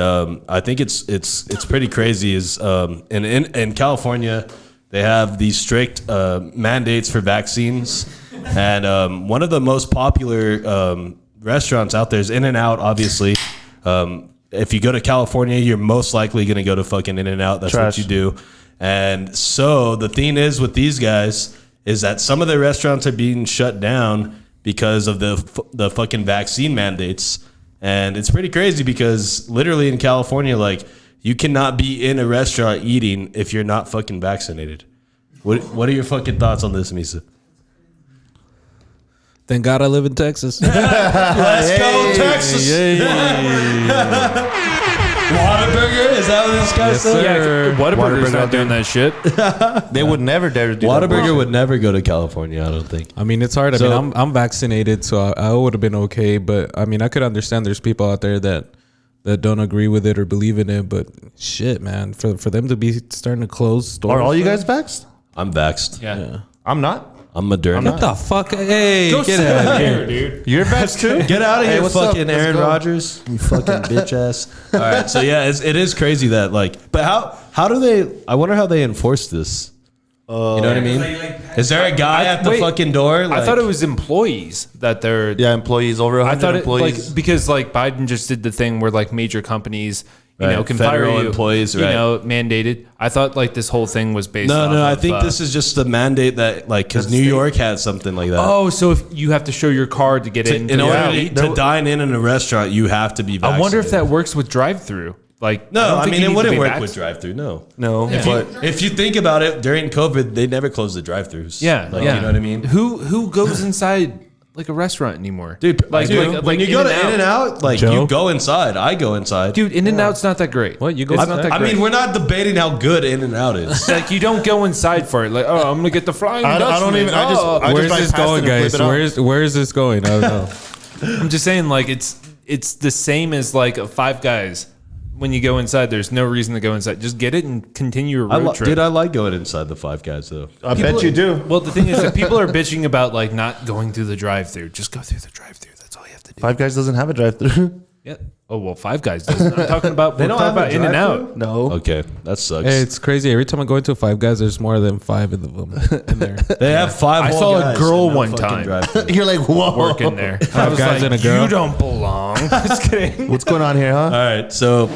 I think it's pretty crazy, is in California they have these strict mandates for vaccines, and one of the most popular restaurants out there is In-N-Out, obviously. If you go to California, you're most likely going to go to fucking In-N-Out. That's Trash. what you do. And so the thing is with these guys is that some of their restaurants are being shut down because of the fucking vaccine mandates. And it's pretty crazy because literally in California, like, you cannot be in a restaurant eating if you're not fucking vaccinated. What are your fucking thoughts on this, Misa? Thank God I live in Texas. Let's go, Texas! Whataburger? Is that what this guy said? Yeah, Whataburger's not doing that shit. They would never dare to do that. Whataburger would never go to California, I don't think. I mean, it's hard. I So- mean, I'm vaccinated, so I would have been okay. But I mean, I could understand there's people out there that don't agree with it or believe in it. But shit, man, for them to be starting to close stores. Are all you guys vaxxed? I'm vaxxed. Yeah. I'm not. I'm Moderna. What the fuck? Hey, get out of here. dude. You're vaxxed too? Get out of Hey, here, what's up? fucking Let's Aaron go. Rodgers. You fucking bitch ass. All right, so yeah, it is crazy that like, but how do they? I wonder how they enforce this. You know what I mean? Is there a guy at the fucking door? I thought it was employees that they're. Yeah, employees over 100 I thought employees. like because like Biden just did the thing where like major companies, you know, can Federal fire you, employees, you know, mandated. I thought like this whole thing was based. No, off I of, think this is just the mandate that like because New York had something like that. Oh, so if you have to show your card to get in, In order to dine in a restaurant, you have to be vaccinated. I wonder if that works with drive-through. Like, No, don't I think mean you it need to wouldn't be work vaxxed. with drive-through. No. But If you think about it, during COVID, they never closed the drive-throughs. Yeah, like, yeah. You know what I mean? Who goes inside like a restaurant anymore, Dude, Like, when you go to In-N-Out, like Joe? you go inside. I go inside. dude, In-N-Out's not that great. What, you go It's inside? not that I great. mean, we're not debating how good In-N-Out is. like you don't go inside for it. Like, oh, I'm gonna get the flying I don't Dutchman. even- I just- Oh. I Where's this bypassed going, it and guys? flip it up. Where is this going? I don't know. I'm just saying, like it's the same as like a Five Guys. When you go inside, there's no reason to go inside. Just get it and continue your road trip. Dude, I like going inside the Five Guys though. I bet you do. Well, the thing is that people are bitching about like not going through the drive-through. Just go through the drive-through. That's all you have to do. Five Guys doesn't have a drive-through. Yeah. Oh well, Five Guys doesn't. I'm talking about. We're don't talking have a about In-N-Out. No. Okay, that sucks. Hey, it's crazy. Every time I go into Five Guys, there's more than 5 of them in there. They have 5 I whole saw a guys girl and no one fucking time. drive-thru. You're like, whoa. Working there. I was guys like, and a girl. you don't belong. Just kidding. What's going on here, huh? All right, so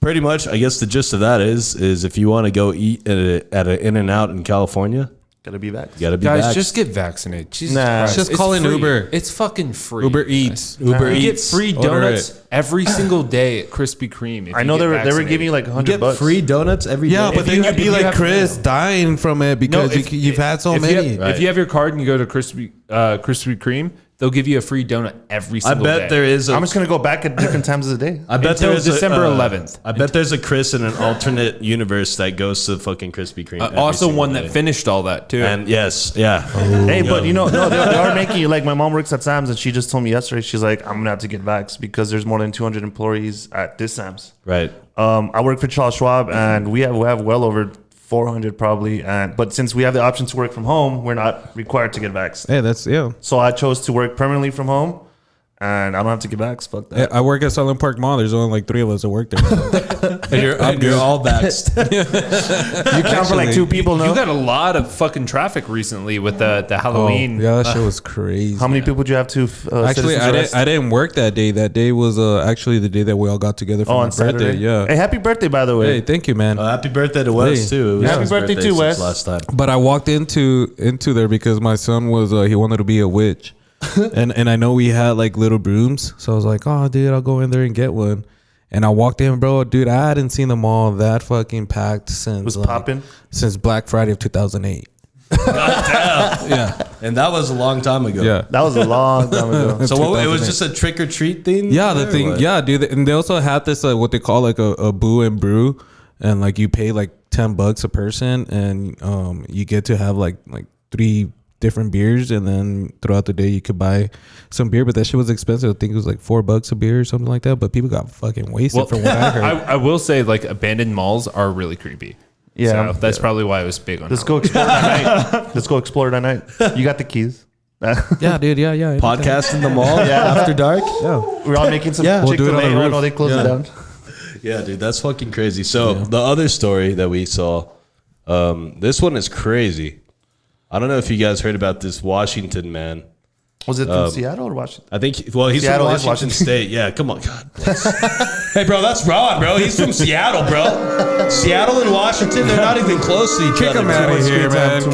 pretty much, I guess the gist of that is if you want to go eat at an In-N-Out in California, Gotta be back. you got to be Guys, back. just get vaccinated. Jesus Nah. Christ. Just It's call in free. Uber. It's fucking free. Uber Eats. Uber You get Eats. free Order donuts every single day at Krispy Kreme. if I you know get they were vaccinated. giving you like You $100 get bucks. free donuts every day. Yeah, but If then you you'd have- be if you like have- Chris dying from it because if- you've had so if many. You have, If you have your card and you go to Krispy Kreme, they'll give you a free donut every I single day. bet there is. I'm just gonna go back at different times of the day. I bet Until there's December 11th. I bet there's a Chris in an alternate universe that goes to fucking Krispy Kreme. every also single one day. that finished all that too. And yes, yeah. Hey, but you know, no, they are making like my mom works at Sam's and she just told me yesterday. She's like, I'm gonna have to get vaxxed because there's more than 200 employees at this Sam's. Right. I work for Charles Schwab and we have well over 400 probably. But since we have the option to work from home, we're not required to get vaxxed. Hey, that's yeah. So I chose to work permanently from home, and I don't have to get vaxxed. Fuck Hey, that. I work at Southern Park Mall. There's only like 3 of us that work there. And you're all vaxxed. You count for like 2 people now. you got a lot of fucking traffic recently with the Halloween. yeah, that shit was crazy. How many people do you have to? Actually, I didn't work that day. That day was actually the day that we all got together for Oh, my on birthday. Saturday. Yeah. Hey, happy birthday, by the way. Hey, thank you, man. Happy birthday to Wes Hey. too. It was Happy his birthday to since Wes. last time. But I walked into there because my son was he wanted to be a witch, and I know we had like little brooms, so I was like, oh, dude, I'll go in there and get one. And I walked in, bro, dude. I hadn't seen the mall that fucking packed since was popping. since Black Friday of 2008. Yeah, And that was a long time ago. yeah. That was a long time ago. So what, it was just a trick or treat thing? Yeah, the Or thing, what? yeah, dude. And they also had this what they call like a boo and brew, and like you pay like $10 a person, and you get to have like 3 different beers, and then throughout the day you could buy some beer. But that shit was expensive. I think it was like $4 a beer or something like that. But people got fucking wasted from what I heard. I will say, like, abandoned malls are really creepy. Yeah. So that's probably why I was big on Let's it. go explore tonight. Let's go explore tonight. You got the keys. Yeah, dude. Yeah. Podcast in the mall after dark. We're all making some Yeah. We'll do it on Chick-fil-A. the Oh, roof. no, they closed it down. Yeah, dude, that's fucking crazy. So the other story that we saw, this one is crazy. I don't know if you guys heard about this Washington man. Was it from Seattle or Washington? I think, he's Seattle from is Washington Washington. State. Yeah, come on. God bless. Hey, bro, that's wrong, bro. He's from Seattle, bro. Seattle and Washington, they're not even close to each Kick other. him out of here, man. That's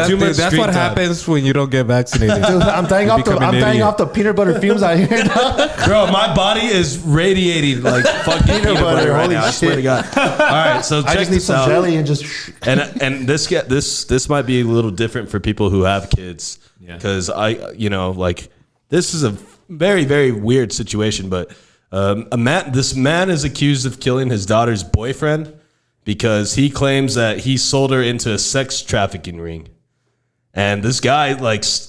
Too much that's screen what time. happens when you don't get vaccinated. Dude, I'm dying off the become an idiot. peanut butter fumes out here. Bro, my body is radiating like fucking peanut butter right holy now. I swear to shit. God. All right, so check I just need this some out. jelly and just. And this might be a little different for people who have kids, because this is a very, very weird situation. But this man is accused of killing his daughter's boyfriend because he claims that he sold her into a sex trafficking ring, and this guy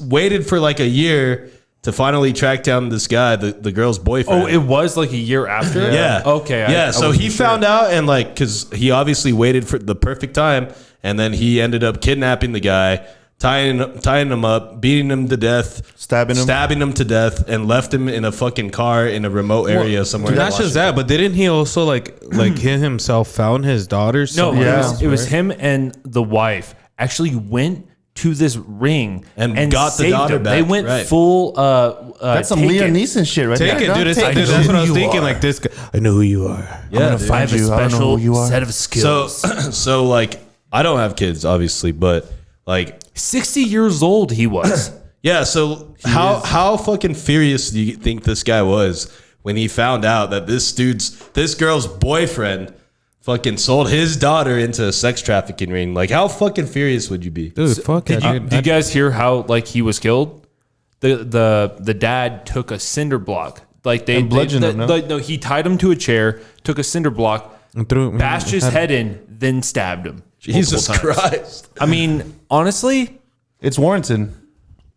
waited for like a year to finally track down this guy, the girl's boyfriend. Oh, it was like a year after? Yeah. Okay. So he found out, and because he obviously waited for the perfect time, and then he ended up kidnapping the guy, tying him up, beating him to death, stabbing him to death, and left him in a fucking car in a remote area somewhere. Dude, in not just Washington. that, but didn't he also like he himself found his daughter? No, somewhere else, it was right? him and the wife. actually went to this ring And got the saved daughter him. back, They went right. full. That's some take Liam it. Neeson shit right Take there. it, dude. Take That's it. what I was You thinking. are. Like this guy, I know who you are. Yeah, gonna find I have a you. I don't know special who you are. set of so skills. so like I don't have kids, obviously, but like 60 years old he was. yeah. So how fucking furious do you think this guy was when he found out that this girl's boyfriend fucking sold his daughter into a sex trafficking ring? Like, how fucking furious would you be? Dude, fuck Did that. you, did you guys hear how like he was killed? The dad took a cinder block. Like they bludgeoned him, no? no, he tied him to a chair, took a cinder block, bashed his head in, then stabbed him. Jesus multiple times. Christ. I mean, honestly, It's warranted.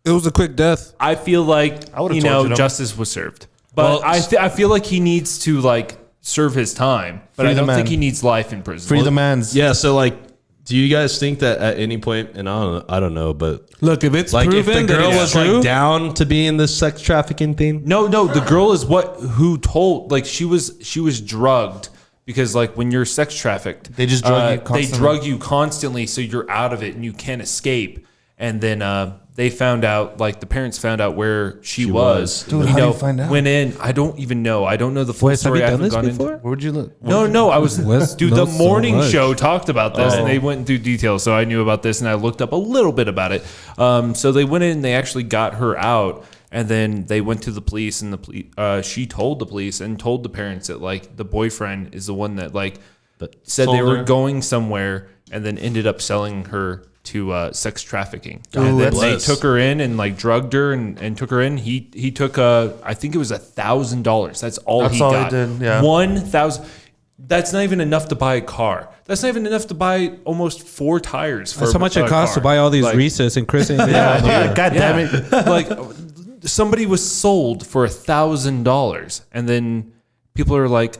It was a quick death. I feel like I would've tortured him. justice was served. But Well, I feel like he needs to like serve his time. But Free I the don't man. think he needs life in prison. Free the man's. Yeah. So like, do you guys think that at any point, and I don't know, but Look, if it's like if proven the that girl it's was true, like down to be in this sex trafficking thing? No, the girl is who told, like she was drugged because like when you're sex trafficked, They just drug you They constantly. drug you constantly, so you're out of it and you can't escape. And then they found out, like the parents found out where she was. Dude, how do you find out? Went in. I don't even know. I don't know the full Wes, have story. you I done haven't this gone in- before? Where'd you look? No, I was Wes dude. The knows so morning much. show talked about this, and they went into details, so I knew about this, and I looked up a little bit about it. So they went in, and they actually got her out, and then they went to the police, and she told the police and told the parents that like the boyfriend is the one that like said they sold were her. going somewhere, and then ended up selling her to sex trafficking. Ooh, And then they bless. took her in and like drugged her and took her in. He took I think it was $1,000. That's all That's he all he got. did, yeah. 1,000. That's not even enough to buy a car. That's not even enough to buy almost 4 tires. For that's how much a it costs to car. buy all these Like, Reese's and Chris. Yeah, God damn it. like somebody was sold for $1,000, and then people are like,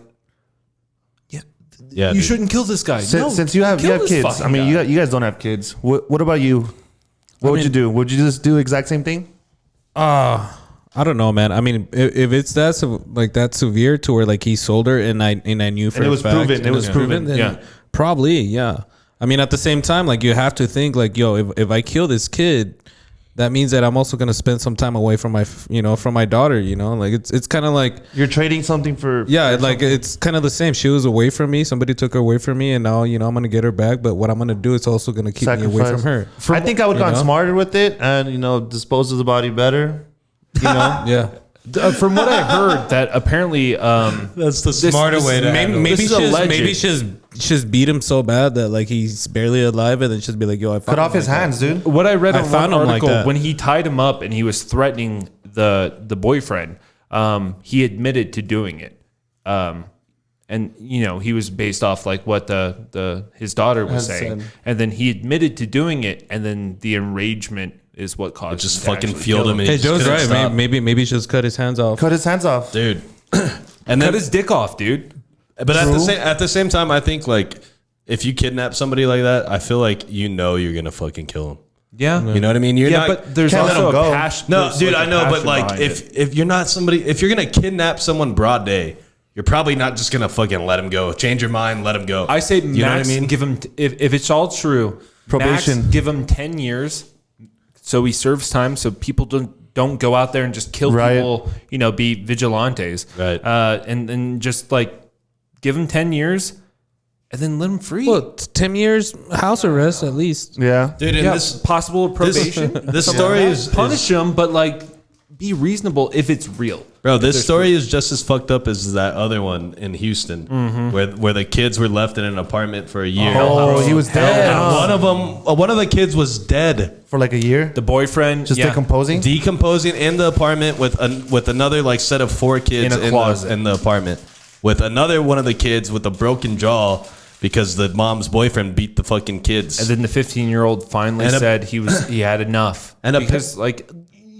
Yeah. "You dude. shouldn't kill this guy." No, Since you have kill this kids, fucking I mean, guy. you guys don't have kids. What about you? What would you do? Would you just do the exact same thing? I don't know, man. I mean, if it's that severe to where like he sold her and I knew for it a was fact, proven. and It was proven. then Yeah. probably, yeah. I mean, at the same time, like you have to think like, yo, if I kill this kid, that means that I'm also gonna spend some time away from my daughter. Like it's kind of like You're trading something for like it's kind of the same. She was away from me. Somebody took her away from me, and now I'm gonna get her back. But what I'm gonna do is also gonna keep me away from her. I think I would have you gone know? smarter with it and dispose of the body better. Yeah. From what I heard, that apparently That's the this- smarter this- way to Maybe, handle it. maybe This is alleged. she's beat him so bad that like he's barely alive, and then she'd be like, "Yo, I Cut found off him his like that." hands, dude. what I read I on found one him like article that. when he tied him up and he was threatening the boyfriend, he admitted to doing it, and he was based off like what his daughter was Has saying, said. and then he admitted to doing it, and then the enragement is what caused Just him to fucking actually fueled kill him. And Hey, he just Joe's couldn't right. stop. Maybe just cut his hands off. Cut his hands off. Dude. And Cut then, his dick off, dude. but at the same time, I think like if you kidnap somebody like that, I feel like you're gonna fucking kill him. Yeah, You know what I mean? You're yeah, not. but there's Can't let also him a go. passion. No, there's dude, like I a know, but passion like behind it. if you're not somebody, if you're gonna kidnap someone broad day, you're probably not just gonna fucking let him go. Change your mind, let him go. I say max, you know what I mean? give him if it's all true, Probation. max, give him 10 years, so he serves time, so people don't go out there and just kill Right. people, be vigilantes, Right. And just like give him 10 years, and then let him free. Well, 10 years house arrest at least. Yeah. Dude, and yeah, this possible probation. this story is punish him, but like be reasonable if it's real. bro. This story is just as fucked up as that other one in Houston, where the kids were left in an apartment for a year. Oh, he was dead. And one of the kids was dead, For like a year. The boyfriend Just decomposing. decomposing in the apartment with another like set of 4 kids In a closet. in the apartment, with another one of the kids with a broken jaw because the mom's boyfriend beat the fucking kids. And then the 15-year-old finally And a- said he had enough. And a- because like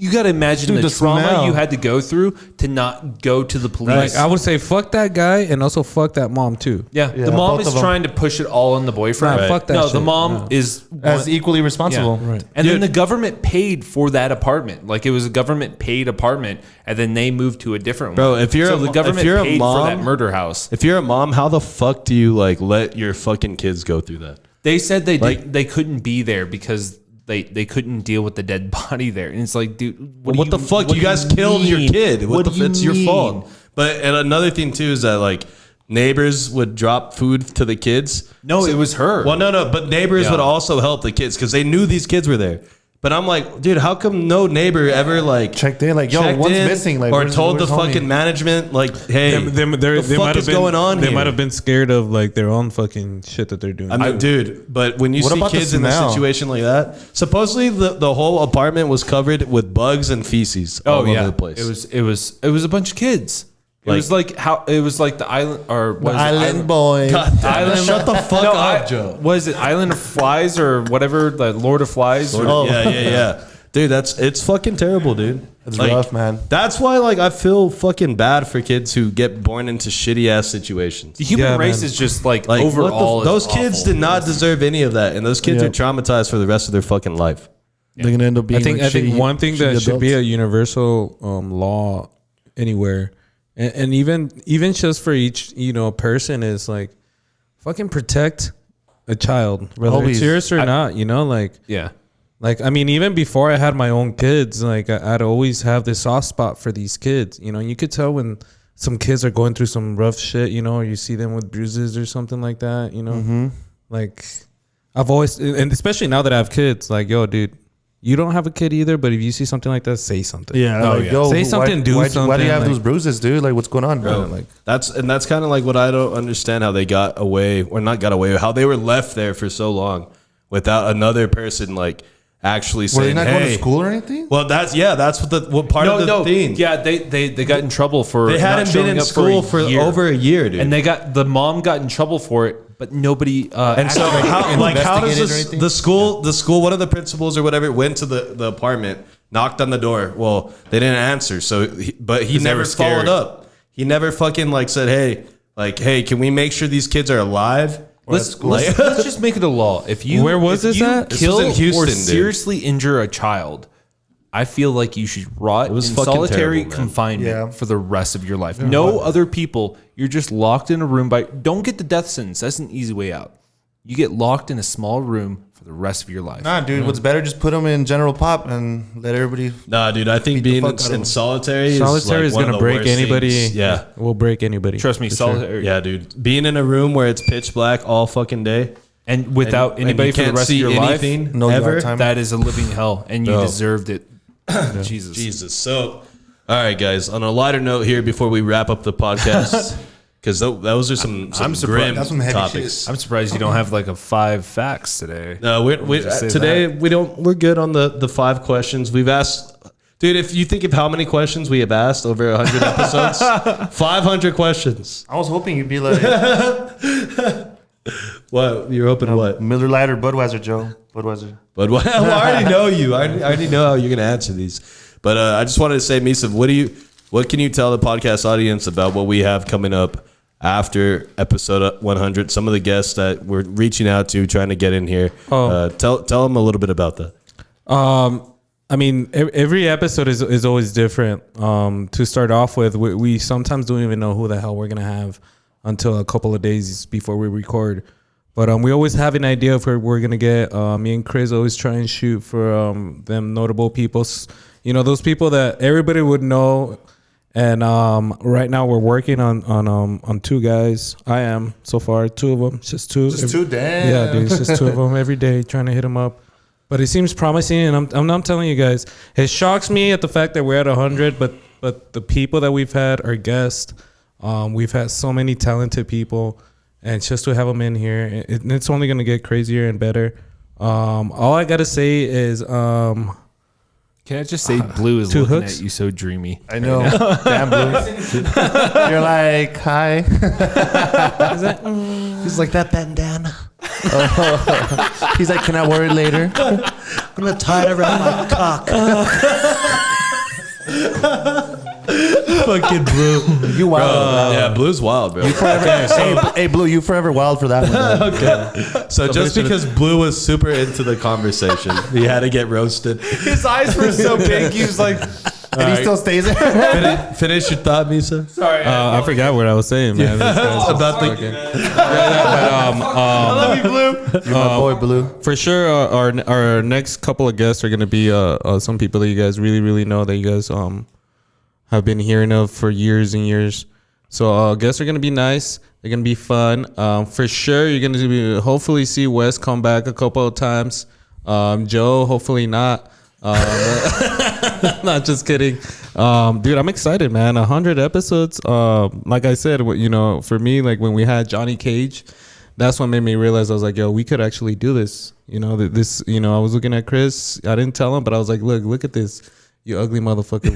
you got to imagine Dude, the the trauma smell. you had to go through to not go to the police. Like I would say, fuck that guy, and also fuck that mom too. yeah, Yeah, the mom both is of them. trying to push it all on the boyfriend. Nah, fuck that No, the shit. mom No. is As equally responsible. Yeah. Right. And then the government paid for that apartment. Like it was a government paid apartment, and then they moved to a different Bro, one. if you're so a the mo- government if you're a paid for that mom- murder house. If you're a mom, how the fuck do you like let your fucking kids go through that? They said Like- they couldn't be there because they couldn't deal with the dead body there. And it's like, dude, What the fuck? what You do guys killed your mean? kid. It's your mean? fault. But and another thing too is that like neighbors would drop food to the kids. No, it was her. Well, no, but neighbors would also help the kids because they knew these kids were there. But I'm like, dude, how come no neighbor ever like Checked in, like, yo, checked one's in missing, like, or where's- told the where's homie? fucking management like, hey, They the fuck might is have been going on They here? might have been scared of like their own fucking shit that they're doing. I mean, dude, but when you What see about the kids in a smell? situation like that, supposedly the whole apartment was covered with bugs and feces all over the place. It was a bunch of kids. It was like the island or was it Island boy. God damn it. Island- Shut the fuck No, up, Joe. Was it Island of Flies or whatever? The Lord of Flies. Yeah. Dude, it's fucking terrible, dude. It's rough, man. That's why, like, I feel fucking bad for kids who get born into shitty ass situations. The human Yeah, race man. is just like Like, overall. those is kids awful. did not deserve any of that, and those kids Yeah. are traumatized for the rest of their fucking life. They're gonna end up being. I think one thing that shitty should be a adults. universal law anywhere, and even just for each person is like, fucking protect a child, whether Always. it's yours or not. Yeah. Like, I mean, even before I had my own kids, like I'd always have this soft spot for these kids. You could tell when some kids are going through some rough shit, or you see them with bruises or something like that, Like, I've always, and especially now that I have kids, like, yo, dude, you don't have a kid either, but if you see something like that, say something. Yeah, Oh, like, yeah. yo, Say something, do Why do something, you have like- those bruises, dude? Like, what's going on, bro? Like, That's kind of like what I don't understand how they got away, or not got away, how they were left there for so long without another person like actually Were saying, they not hey. going to school or anything? Well, that's what part of the thing. Yeah, they got in trouble for They not hadn't been showing in up school for year. over a year, dude. And the mom got in trouble for it, but nobody. And so how does investigated or this, anything? the school, one of the principals or whatever went to the apartment, knocked on the door. Well, they didn't answer. But he they never were followed scared. up. He never fucking like said, hey, can we make sure these kids are alive? Let's just make it a law. If you Where was if this you at? This kill was in Houston, or dude. seriously injure a child, I feel like you should rot in was fucking solitary terrible, man. confinement Yeah. for the rest of your life. No other people. You're just locked in a room. Don't get the death sentence. That's an easy way out. You get locked in a small room for the rest of your life. Nah, dude, what's better? Just put them in general pop and let everybody. Nah, dude, I think being fuck out of in them. solitary solitary is is like one gonna of the break worst anybody. things. Yeah. It will break anybody. Trust me, for sure. solitary. Yeah, dude. Being in a room where it's pitch black all fucking day. And without and anybody you for the can't rest of see your life, anything No ever. yard time. that is a living hell, and you No. deserved it. Jesus. So, all right, guys. On a lighter note here, before we wrap up the podcast, because those are some I'm surprised- grim That's some heavy topics. I'm surprised you don't have like a 5 facts today. No, we Just say today we don't. We're good on the 5 questions we've asked. Dude, if you think of how many questions we have asked over 100 episodes, 500 questions. I was hoping you'd be like What you're hoping? What? Miller Lite or Budweiser, Joe. Budweiser. But well, I already know you. I already know how you're going to answer these. But I just wanted to say, Misa, what can you tell the podcast audience about what we have coming up after episode 100? Some of the guests that we're reaching out to, trying to get in here. Tell them a little bit about that. I mean, every episode is always different. To start off with, we sometimes don't even know who the hell we're gonna have until a couple of days before we record. But we always have an idea of who we're gonna get. Me and Chris always try and shoot for them notable people. Those people that everybody would know. And right now we're working on 2 guys. I am so far 2 of them, just 2. Just 2, damn. Yeah, dude, it's just 2 of them every day trying to hit them up. But it seems promising, and I'm telling you guys, it shocks me at the fact that we're at 100. But the people that we've had, our guests, we've had so many talented people, and just to have them in here, it's only gonna get crazier and better. All I gotta say is, Can I just say Blue is 2 looking hooks? at you so dreamy? I know. Damn, Blue. You're like, hi. He's like that bandana. He's like, can I wear it later? I'm gonna tie it around my cock. Fucking Blue. You wild. Yeah, Blue's wild, bro. Hey, Blue, you forever wild for that one. Okay. So just because Blue was super into the conversation, he had to get roasted. His eyes were so big. He was like, And he still stays there. Finish your thought, Misa. Sorry. I forgot what I was saying, man. This guy's just About the- fucking- I love you, Blue. You're my boy, Blue. For sure, our next couple of guests are gonna be some people that you guys really know that you guys have been hearing of for years and years. So guests are gonna be nice. They're gonna be fun. For sure, you're gonna hopefully see Wes come back a couple of times. Joe, hopefully not. Not just kidding. Dude, I'm excited, man. 100 episodes. Like I said, for me, like when we had Johnny Cage, that's what made me realize I was like, yo, we could actually do this. I was looking at Chris. I didn't tell him, but I was like, look at this, you ugly motherfucker.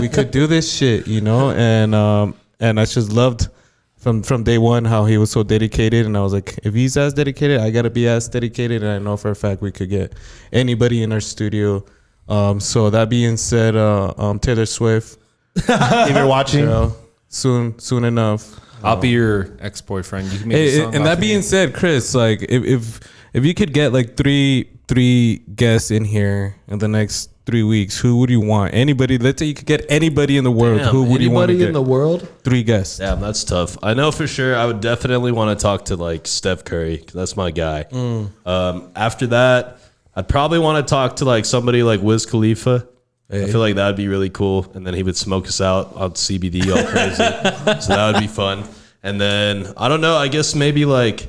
We could do this shit, and I just loved from day one how he was so dedicated, and I was like, if he's as dedicated, I gotta be as dedicated, and I know for a fact we could get anybody in our studio. So that being said, Taylor Swift, If you're watching, soon enough. I'll be your ex-boyfriend. You can make a song And about that me. being said, Chris, like if you could get like three guests in here in the next 3 weeks, who would you want? Anybody? Let's say you could get anybody in the world. Damn, Who would you want to anybody get? in the world? 3 guests. Damn, that's tough. I know for sure I would definitely want to talk to like Steph Curry, 'cause that's my guy. After that, I'd probably want to talk to like somebody like Wiz Khalifa. I feel like that would be really cool. And then he would smoke us out on CBD all crazy. So that would be fun. And then, I don't know, I guess maybe like,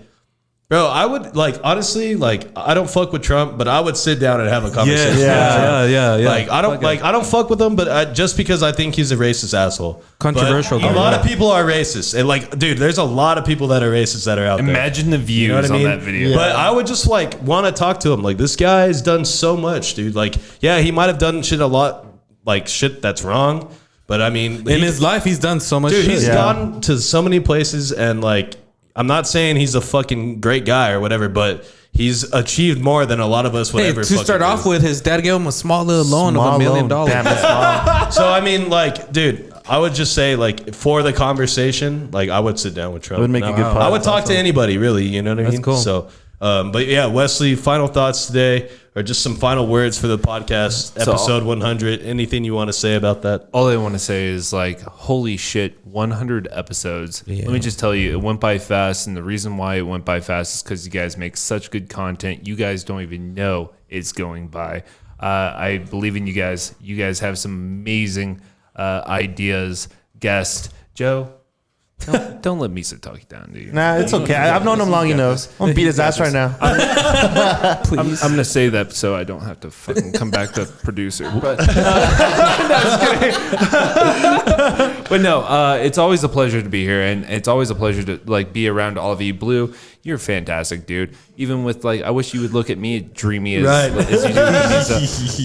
bro, I would like, honestly, like, I don't fuck with Trump, but I would sit down and have a conversation. Yeah. Like I don't fuck with him, but just because I think he's a racist asshole. Controversial But a guy, lot yeah. of people are racist, and like, dude, there's a lot of people that are racist that are out there. Imagine the views You know what I mean? on that video. But I would just like want to talk to him. Like, this guy's done so much, dude. Like, yeah, he might have done shit a lot, like shit that's wrong. But I mean, In his life, he's done so much dude, shit. he's gone to so many places, and like, I'm not saying he's a fucking great guy or whatever, but he's achieved more than a lot of us would Hey, ever. to fucking start do. off with, his dad gave him a small little loan of Small $1 million. loan. Damn, that's small. So I mean, like, dude, I would just say, like, for the conversation, like, I would sit down with Trump. It would make a good I would podcast. talk to anybody, really. You know what I mean? cool. So, but yeah, Wesley, final thoughts today, or just some final words for the podcast, episode 100. Anything you want to say about that? All I want to say is like, holy shit, 100 episodes. Let me just tell you, it went by fast. And the reason why it went by fast is because you guys make such good content. You guys don't even know it's going by. I believe in you guys. You guys have some amazing ideas. Guest Joe, don't let Misa talk you down, dude. Nah, it's okay. I've known him long enough. I'm gonna beat his ass right now. I'm gonna say that so I don't have to fucking come back to producer. But, no, just kidding. But no, it's always a pleasure to be here, and it's always a pleasure to like be around all of you. Blue, you're fantastic, dude. Even with like, I wish you would look at me dreamy as, as you do with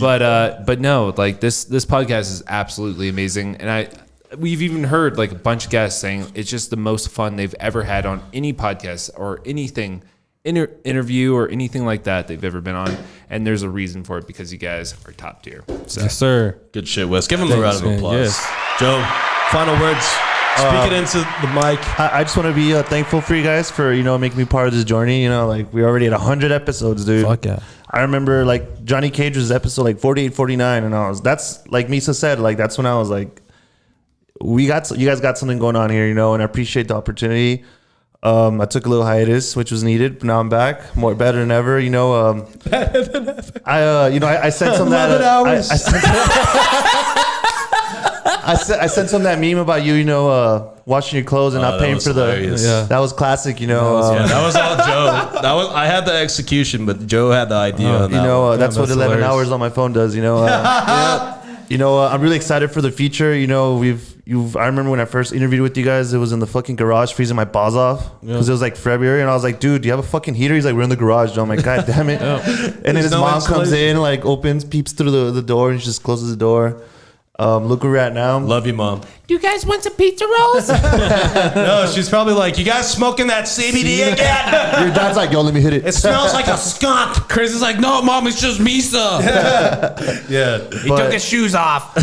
Misa. But no, like this podcast is absolutely amazing, and we've even heard like a bunch of guests saying it's just the most fun they've ever had on any podcast or anything, interview or anything like that they've ever been on. And there's a reason for it, because you guys are top tier. So Yes, sir. Good shit, Wes. Give him a round of man. applause. Yes. Joe, final words. Speak it into the mic. I just want to be thankful for you guys for making me part of this journey. Like we're already at 100 episodes, dude. Fuck yeah. I remember like Johnny Cage's episode like 48, 49, and that's like Misa said, like that's when I was like, you guys got something going on here, and I appreciate the opportunity. I took a little hiatus, which was needed, but now I'm back, better than ever. Better than ever. I sent some that 11 hours. I sent some that meme about you, washing your clothes and not that paying was for hilarious. that was classic, Yeah, that was all Joe. I had the execution, but Joe had the idea on that one. that's what that's 11 hilarious. hours on my phone does. I'm really excited for the future. I remember when I first interviewed with you guys, it was in the fucking garage freezing my balls off because it was like February, and I was like, dude, do you have a fucking heater? He's like, we're in the garage. I'm like, God damn it. And then his no mom comes insulation. in, like peeps through the door, and she just closes the door. Look where we're at now. Love you, Mom. Do you guys want some pizza rolls? No, she's probably like, you guys smoking that CBD again? Your dad's like, yo, let me hit it. It smells like a skunk. Chris is like, no, Mom, it's just Misa. Yeah. He took his shoes off.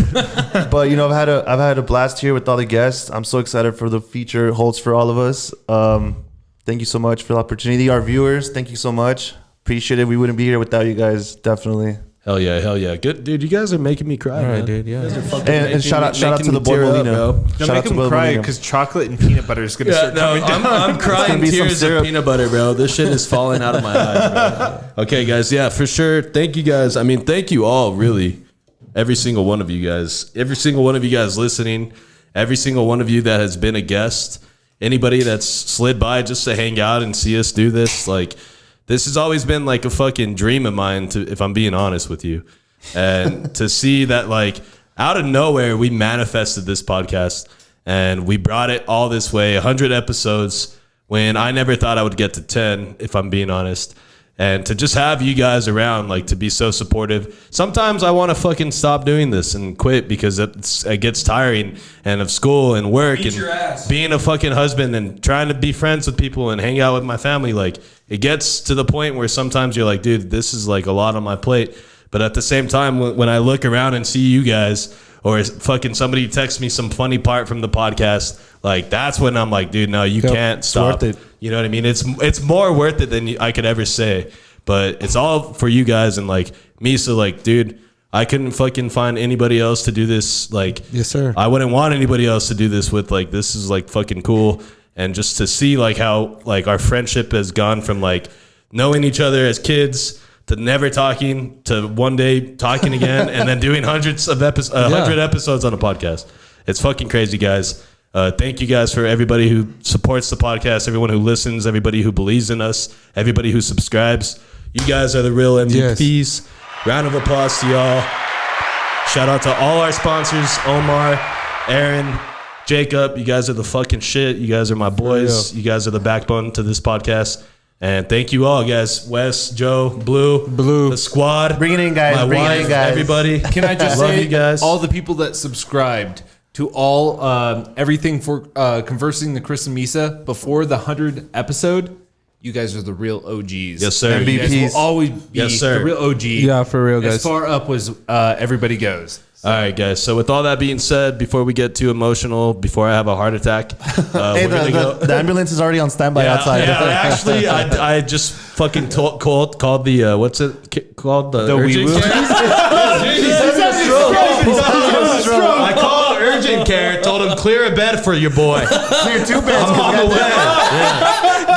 But I've had a blast here with all the guests. I'm so excited for the future it holds for all of us. Thank you so much for the opportunity. Our viewers, thank you so much. Appreciate it. We wouldn't be here without you guys, definitely. Hell yeah. Good, dude. You guys are making me cry, man. dude, yeah. And shout out to the boy Molino. Don't Shout out make to him Boy cry Molino. because chocolate and peanut butter is going to Yeah, start no, coming down. I'm crying gonna be some tears syrup. of peanut butter, bro. This shit is falling out of my eyes, bro. Okay, guys. Yeah, for sure. Thank you guys. I mean, thank you all, really. Every single one of you guys. Every single one of you guys listening. Every single one of you that has been a guest. Anybody that's slid by just to hang out and see us do this. Like, this has always been like a fucking dream of mine, if I'm being honest with you. And to see that, like, out of nowhere, we manifested this podcast and we brought it all this way, 100 episodes, when I never thought I would get to 10, if I'm being honest. And to just have you guys around, like, to be so supportive. Sometimes I want to fucking stop doing this and quit because it gets tiring, and of school and work and being a fucking husband and trying to be friends with people and hang out with my family. Like, it gets to the point where sometimes you're like, dude, this is like a lot on my plate. But at the same time, when I look around and see you guys, or fucking somebody texts me some funny part from the podcast, like, that's when I'm like, dude, no, you can't stop. worth it. You know what I mean? It's more worth it than I could ever say. But it's all for you guys. And like, Misa, like, dude, I couldn't fucking find anybody else to do this. Like, Yes, sir. I wouldn't want anybody else to do this with. Like, this is like fucking cool. And just to see like how like our friendship has gone from like knowing each other as kids to never talking to one day talking again and then doing hundreds of 100 episodes on a podcast. It's fucking crazy, guys. Thank you guys for everybody who supports the podcast, everyone who listens, everybody who believes in us, everybody who subscribes. You guys are the real MVPs. Yes. Round of applause to y'all. Shout out to all our sponsors, Omar, Aaron, Jacob. You guys are the fucking shit. You guys are my boys. You guys are the backbone to this podcast. And thank you all, guys. Wes, Joe, Blue, the squad. Bring it in, guys. My Bring it wife, in, guys. everybody. Can I just love say, you guys. all the people that subscribed to all everything for Conversing the Chris and Misa before the 100th episode, you guys are the real OGs. Yes, sir. You guys MVPs. will always be Yes, sir. the real OG. Yeah, for real, guys. As far up as everybody goes. All right, guys. So with all that being said, before we get too emotional, before I have a heart attack, Hey, we're gonna go. the ambulance is already on standby outside. Yeah, actually, I just fucking called the what's it called, the urgent wee-woo? care. I called urgent care, told him clear a bed for your boy. Clear 2 beds. I'm on the way.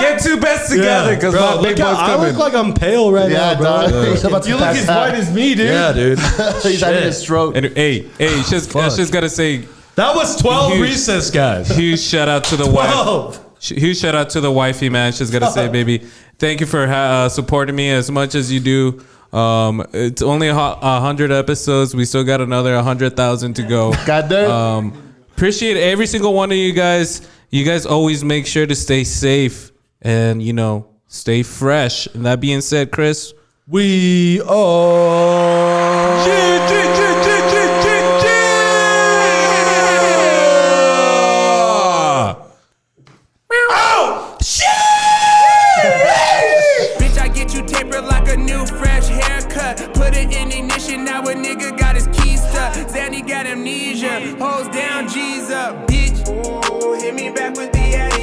Get two bets together because Bro, my big look boy's I coming. look like I'm pale right Yeah, now, bro. dog. He's about to You look pass as out. white as me, dude. Yeah, dude. He's having a stroke. And hey, just gotta say, That was 12 Huge. recess, guys. huge shout out to the wife. 12. Huge shout out to the wifey, man. She's gotta say, baby, thank you for supporting me as much as you do. It's only 100 episodes. We still got another 100,000 to go. God damn. Appreciate every single one of you guys. You guys always make sure to stay safe and, you know, stay fresh. And that being said, Chris, We are. Bitch, I get you tapered like a new fresh haircut. Put it in ignition, now a nigga got his keys stuck. Zanny got amnesia, hoes down, G's up, bitch. Ooh, hit me back with the ass.